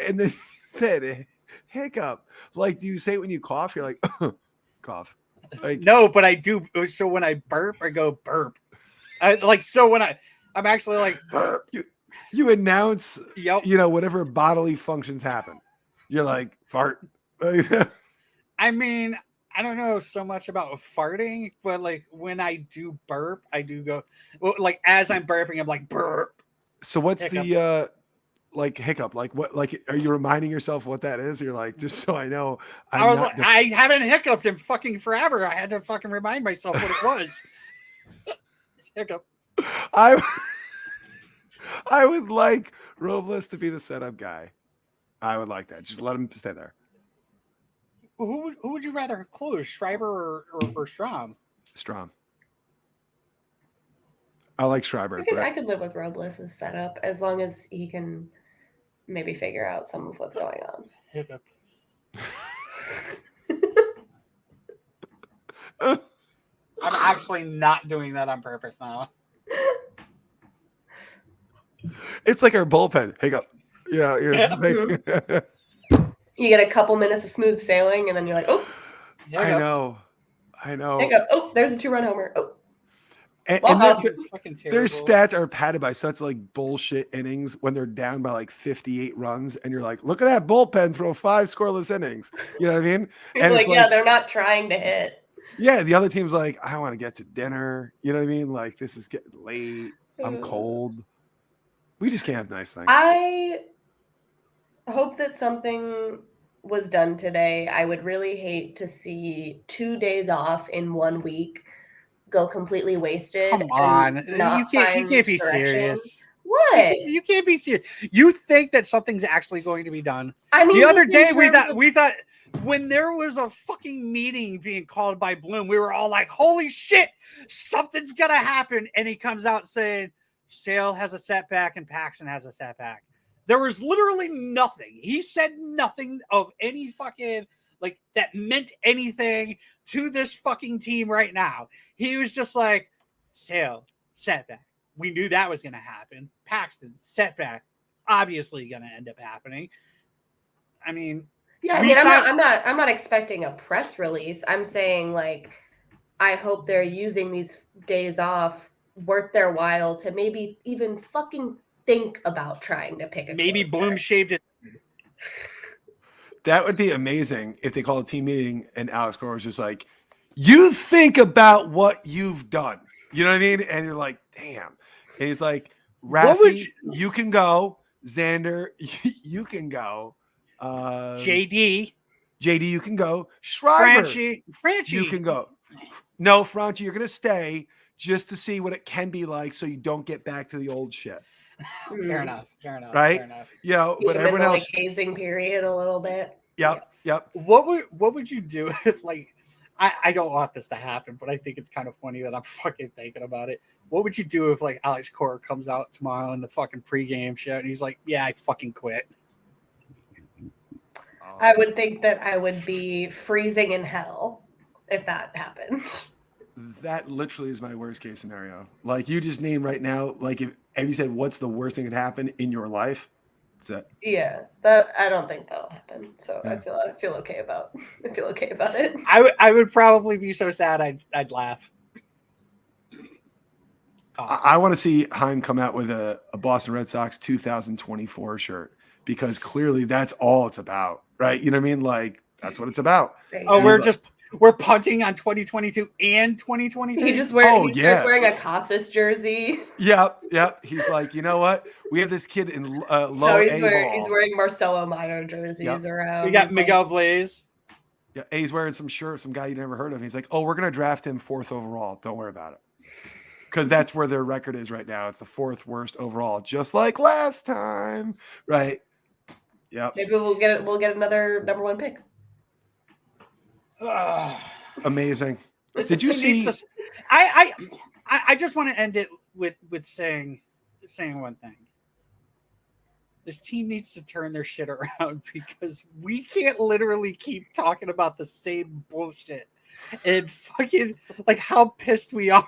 and then you said hiccup. Like, do you say it when you cough? You're like, cough. Like, no, but I do. So when I burp, I go burp. When I'm actually like burp. You announce, yep. Whatever bodily functions happen. You're like fart. I mean, I don't know so much about farting, but like when I do burp, I do go like as I'm burping, I'm like burp. So what's hiccup. The hiccup? Like what? Like are you reminding yourself what that is? You're like, just so I know. I haven't hiccuped in fucking forever. I had to fucking remind myself what it was. Hiccup. I would like Robles to be the setup guy. I would like that. Just let him stay there. Who would you rather close, Schreiber or Strom? Strom. I like Schreiber. I could live with Robles' setup as long as he can maybe figure out some of what's going on. Hiccup. I'm actually not doing that on purpose now. It's like our bullpen. Hiccup. Yeah. You get a couple minutes of smooth sailing, and then you're like, oh. I know. Hiccup. Oh, there's a 2-run homer. Oh. And their stats are padded by such like bullshit innings when they're down by like 58 runs, and you're like, look at that bullpen throw 5 scoreless innings. You know what I mean? And it's like, they're not trying to hit. Yeah, the other team's like, I want to get to dinner. You know what I mean? Like, this is getting late. I'm cold. We just can't have nice things. I hope that something was done today. I would really hate to see 2 days off in 1 week go completely wasted. Come on. You can't be serious. What? You can't be serious. You think that something's actually going to be done. I mean, the other day we thought when there was a fucking meeting being called by Bloom, we were all like, holy shit, something's gonna happen. And he comes out saying Sale has a setback and Paxton has a setback. There was literally nothing. He said nothing of any fucking like that meant anything to this fucking team right now. He was just like, Sale, setback. We knew that was going to happen. Paxton, setback. Obviously going to end up happening. I mean, yeah, I mean, I'm not expecting a press release. I'm saying like, I hope they're using these days off worth their while to maybe even fucking think about trying to pick a maybe closer. Bloom shaved it. That would be amazing if they call a team meeting and Alex Cora was just like, you think about what you've done. You know what I mean? And you're like, damn. And he's like, Rafi, you can go. Xander, you can go. JD, you can go. Schreiber, Franchi, you can go. No, Franchi, you're going to stay just to see what it can be like so you don't get back to the old shit. Fair enough. Right? Fair enough. But everyone else. Like hazing period a little bit. Yep. What would you do if like I don't want this to happen, but I think it's kind of funny that I'm fucking thinking about it. What would you do if like Alex Cora comes out tomorrow in the fucking pregame shit and he's like, yeah, I fucking quit? I would think that I would be freezing in hell if that happened. That literally is my worst case scenario. Like you just named right now, like if you said what's the worst thing that could happen in your life? It's that. Yeah, that I don't think that'll happen. So Yeah. I feel okay about it. I would probably be so sad I'd laugh. I want to see Heim come out with a Boston Red Sox 2024 shirt because clearly that's all it's about, right? You know what I mean? Like that's what it's about. Oh, we're punting on 2022 and 2023. He just starts wearing a Casas jersey. Yep. He's like, you know what? We have this kid in low he's wearing Marcelo Meyer jerseys around. We got Miguel Blaze. Yeah, he's wearing some guy you never heard of. He's like, oh, we're gonna draft him 4th overall. Don't worry about it. Because that's where their record is right now. It's the 4th worst overall, just like last time, right? Yep. Maybe we'll get another number 1 pick. Amazing. Did you see? I just want to end it with saying one thing. This team needs to turn their shit around because we can't literally keep talking about the same bullshit and fucking like how pissed we are.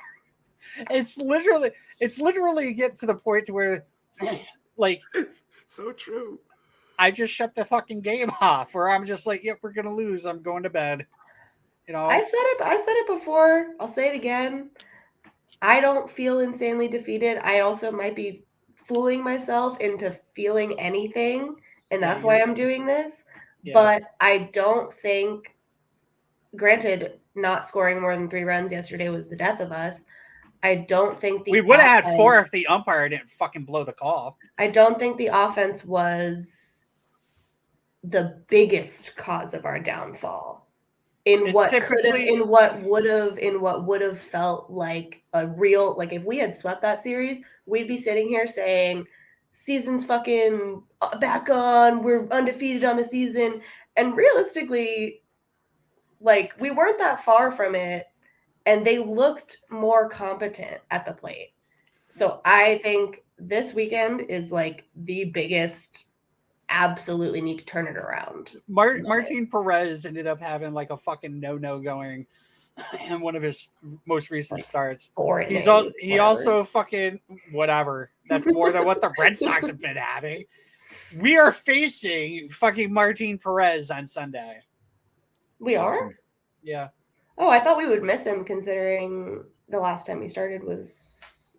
It's literally get to the point to where like so true. I just shut the fucking game off where I'm just like, yep, we're gonna lose. I'm going to bed. You know, I said it before. I'll say it again. I don't feel insanely defeated. I also might be fooling myself into feeling anything, and that's why I'm doing this. Yeah. But I don't think, granted, not scoring more than 3 runs yesterday was the death of us. I don't think we would have had 4 if the umpire didn't fucking blow the call. I don't think the offense was the biggest cause of our downfall. In what would have felt like a real, like if we had swept that series, we'd be sitting here saying season's fucking back on, we're undefeated on the season. And realistically, like we weren't that far from it, and they looked more competent at the plate. So I think this weekend is like the biggest. Absolutely need to turn it around. Martin Perez ended up having like a fucking no going in one of his most recent starts. He also fucking whatever. That's more than what the Red Sox have been having. We are facing fucking Martin Perez on Sunday. We are? Yeah. Oh, I thought we would miss him considering the last time he started was.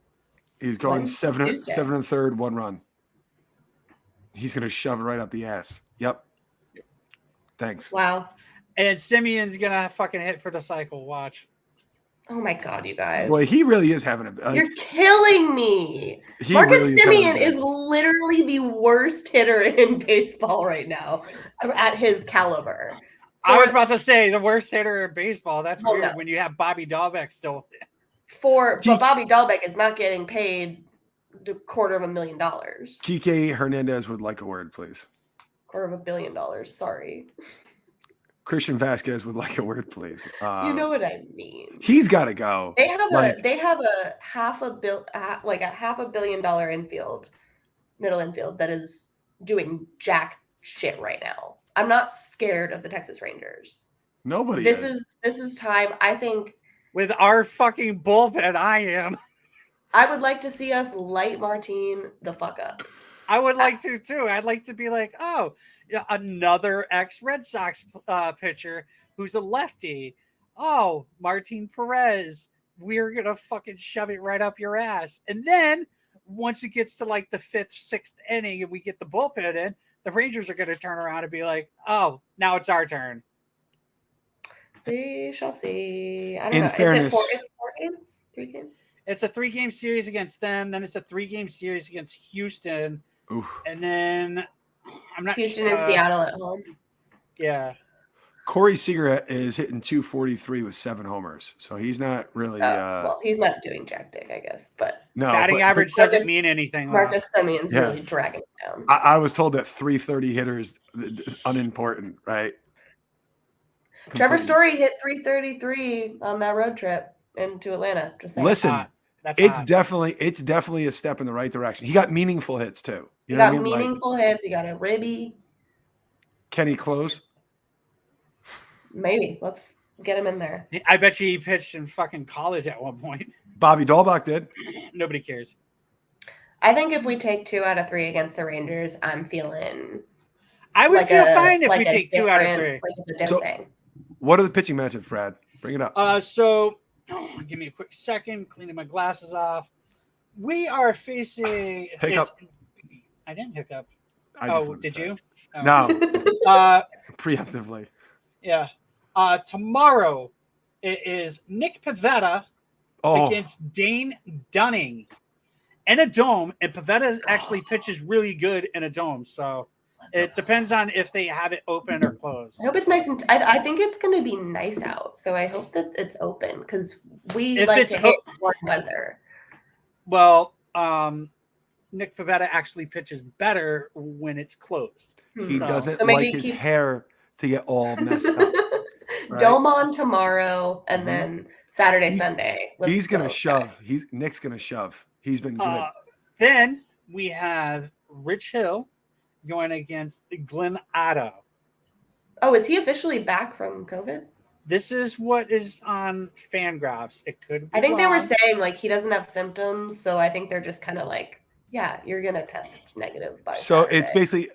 He's going 7 1/3, 1 run. He's going to shove it right up the ass. Yep. Thanks. Wow. And Simeon's going to fucking hit for the cycle. Watch. Oh, my God, you guys. Boy, he really is having a... You're killing me. Marcus Semien is literally the worst hitter in baseball right now at his caliber. I was about to say the worst hitter in baseball. That's weird when you have Bobby Dahlbeck still. But Bobby Dahlbeck is not getting paid $250,000. Kike Hernandez would like a word, please. $250 million. Sorry. Christian Vasquez would like a word, please. You know what I mean. He's got to go. They have a $500 million middle infield that is doing jack shit right now. I'm not scared of the Texas Rangers. Nobody. This is time. I think with our fucking bullpen, I am. I would like to see us light Martin the fuck up. I would like to too. I'd like to be like, oh, another ex-Red Sox pitcher who's a lefty. Oh, Martin Perez. We're going to fucking shove it right up your ass. And then once it gets to like the 5th, 6th inning and we get the bullpen in, the Rangers are going to turn around and be like, oh, now it's our turn. We shall see. I don't know. Fairness, it's 4 games? 3 games? It's a 3-game series against them. Then it's a 3-game series against Houston. Oof. And then I'm not Houston and Seattle at home. Yeah. Corey Seager is hitting 243 with 7 homers. So he's not really. Well, he's not doing jack dick, I guess. But no, batting average doesn't mean anything. Marcus Semien's really dragging it down. I was told that 330 hitters is unimportant, right? Trevor Story hit 333 on that road trip into Atlanta. Just saying. Listen, That's it's hot. definitely a step in the right direction. He got meaningful hits too. He You know got what I mean? meaningful hits. He got a ribby. Can he close? Maybe. Let's get him in there. I bet you he pitched in fucking college at one point. Bobby Dahlbach did. Nobody cares. I think if we take 2 out of 3 against the Rangers, I'm feeling. I would feel fine if we a take 2 out of 3. Like it's a different thing. What are the pitching matchups, Brad? Bring it up. So give me a quick second, cleaning my glasses off. We are facing Hiccup. I didn't hiccup. I just Oh, wanted to did say. you? Oh. No, preemptively. Yeah. Tomorrow it is Nick Pivetta against Dane Dunning in a dome, and Pivetta actually pitches really good in a dome. So it depends on if they have it open or closed. I hope it's nice and I think it's going to be nice out. So I hope that it's open because we If like it's to hit warm weather. Well, Nick Pivetta actually pitches better when it's closed. He So- doesn't So maybe like his keep- hair to get all messed up. Right? Dome on tomorrow, and Mhm. then Saturday, He's- Sunday. He's gonna go. shove. Nick's gonna shove. He's been good. Then we have Rich Hill going against Glenn Otto. Oh, is he officially back from COVID? This is what is on Fangraphs. It could be I think they were wrong. saying like he doesn't have symptoms, so I think they're just kind of like, yeah, you're gonna test negative by. So Saturday. it's basically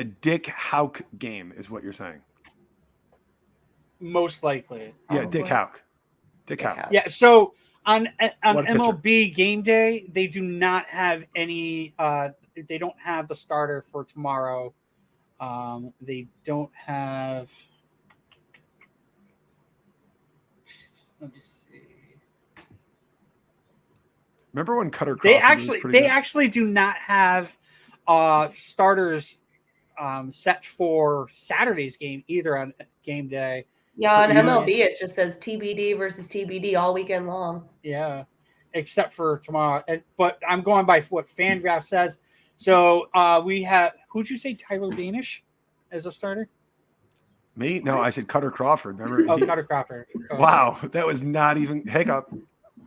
a Dick Hauk game, is what you're saying. most likely. Yeah, Dick Probably. Hauk. Dick Hauk. Hauk. Yeah, so on What a pitcher. MLB game day, they do not have any they don't have the starter for tomorrow. They don't have let me see. Remember when Cutter They Crawford was pretty good? actually do not have starters set for Saturday's game either on game day. Yeah, on For either- MLB it just says TBD versus TBD all weekend long. Yeah, except for tomorrow. But I'm going by what Fangraph says. So we have who'd you say Tyler Danish as a starter? Me? No, I said Cutter Crawford. Remember? Oh, Cutter Crawford. Oh. Wow, that was not even hiccup.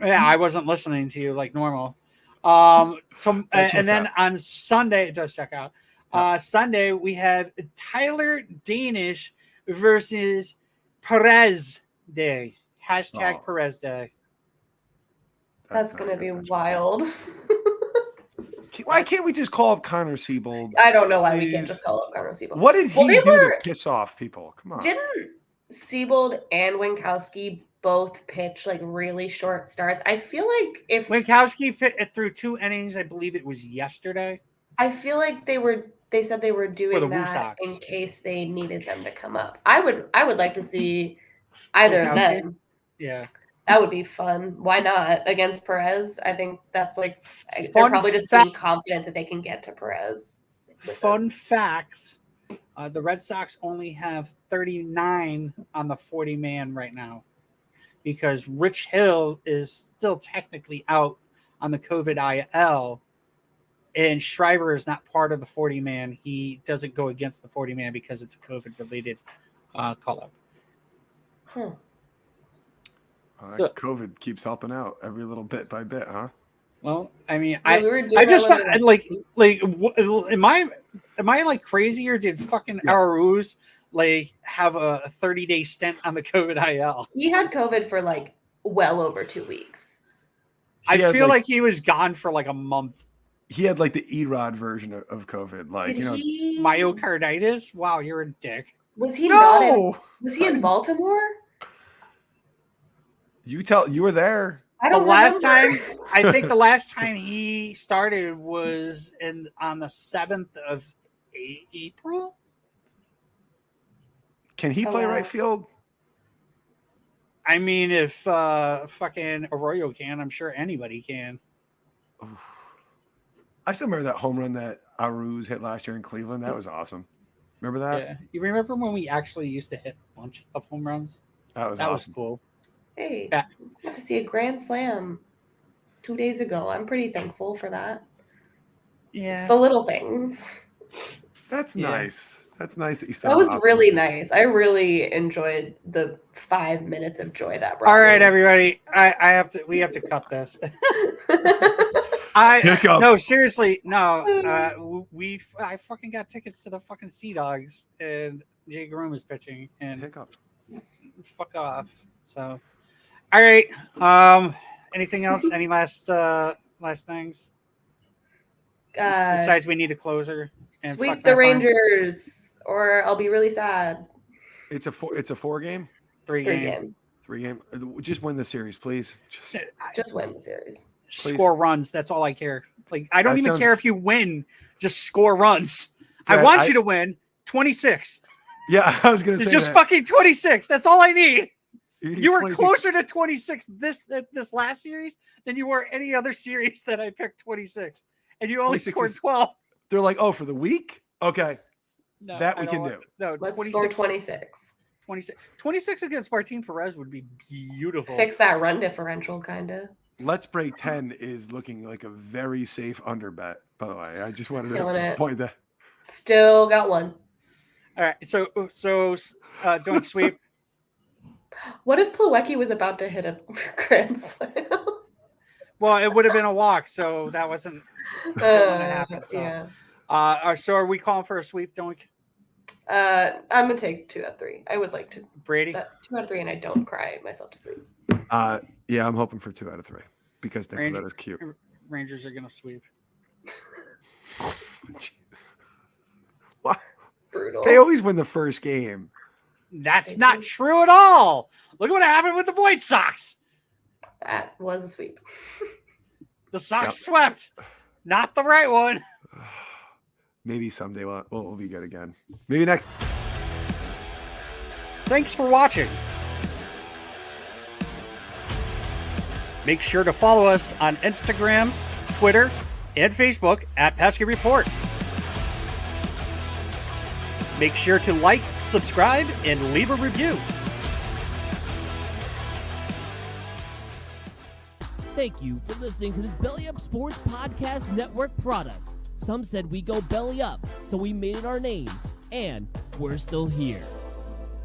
Yeah, I wasn't listening to you like normal. That's And what's then up. on Sunday, it does check out. Sunday we have Tyler Danish versus Perez Day. Hashtag Oh. Perez Day. That's not gonna a be good matchup. wild. Why can't we just call up Connor Siebold? I don't know why we can't Please. just call up Carlos Siebold. What did Well, he they do were- to piss off people? Come on. Didn't Siebold and Winkowski both pitch like really short starts? I feel like Winkowski threw 2 innings. I believe it was yesterday. I feel like they said they were doing the Woo that Sox. in case they needed them to come up. I would like to see either of Winkowski? them. Yeah. That would be fun. Why not against Perez? I think that's like they're Fun probably just fact- being confident that they can get to Perez. Fun fact: the Red Sox only have 39 on the 40-man right now because Rich Hill is still technically out on the COVID IL, and Schreiber is not part of the 40-man. He doesn't go against the 40-man because it's a COVID-related call-up. Huh. So- COVID keeps helping out every little bit by bit, huh? Well, I mean, Yeah, we were doing I that just when thought, it was- am I like crazy, or did fucking Yes. Aruz like have a 30-day stint on the COVID IL? He had COVID for like well over 2 weeks. I He had, feel like he was gone for like a month. he had like the Erod version of COVID. Like, Did you know, he Myocarditis? Wow, you're a dick. was he not in, no, was he in Baltimore? you were there. I The don't last remember. time, I think the last time he started was on the 7th of April. Can he Oh, play wow. right field? I mean, if fucking Arroyo can, I'm sure anybody can. I still remember that home run that Aruz hit last year in Cleveland. That was awesome. Remember that? Yeah. You remember when we actually used to hit a bunch of home runs? That was That was awesome. cool. Hey, Yeah. got to see a grand slam 2 days ago. I'm pretty thankful for that. Yeah. The little things. That's Yeah. nice. That's nice that you said That was really nice. I really enjoyed the 5 minutes of joy that brought. All right, everybody. We have to cut this. No, seriously, no. I fucking got tickets to the fucking Sea Dogs, and Jay Groom is pitching, and Hiccup. fuck off. So, all right. Anything else? Any last things? Besides, we need a closer. And sweep the Rangers, or I'll be really sad. It's a 4 game. 3 game. 3 game. Just win the series, please. Just win the series. Please. Score runs. That's all I care. Like, I don't even care if you win. Just score runs. I want you to win 26. Yeah, I was gonna say it's just fucking 26. That's all I need. You were 26. closer to 26 this last series than you were any other series that I picked 26, and you only scored 12. They're like, oh, for the week? Okay, no, that we can do. No, let's score 26. 26 against Martin Perez would be beautiful. Fix that run differential, kind of. Let's Break 10 is looking like a very safe under bet, by the way. I just wanted to point that. Still got one. All right, so Doink sweep. What if Plawecki was about to hit a grand slam? Well, it would have been a walk, so that wasn't going to happen. So, yeah. So are we calling for a sweep, Doink? I'm gonna take 2 out of 3. I would like to. Brady? 2 out of 3, and I don't cry myself to sleep. Yeah, I'm hoping for 2 out of 3 because that is cute. Rangers are gonna sweep. What? Brutal. They always win the first game. That's not true at all. Look at what happened with the White Sox. That was a sweep. The Sox swept. Not the right one. Maybe someday we'll be good again. Maybe next. Thanks for watching. Make sure to follow us on Instagram, Twitter, and Facebook at Pesky Report. Make sure to like, subscribe, and leave a review. Thank you for listening to this Belly Up Sports Podcast Network product. Some said we go belly up, so we made it our name, and we're still here.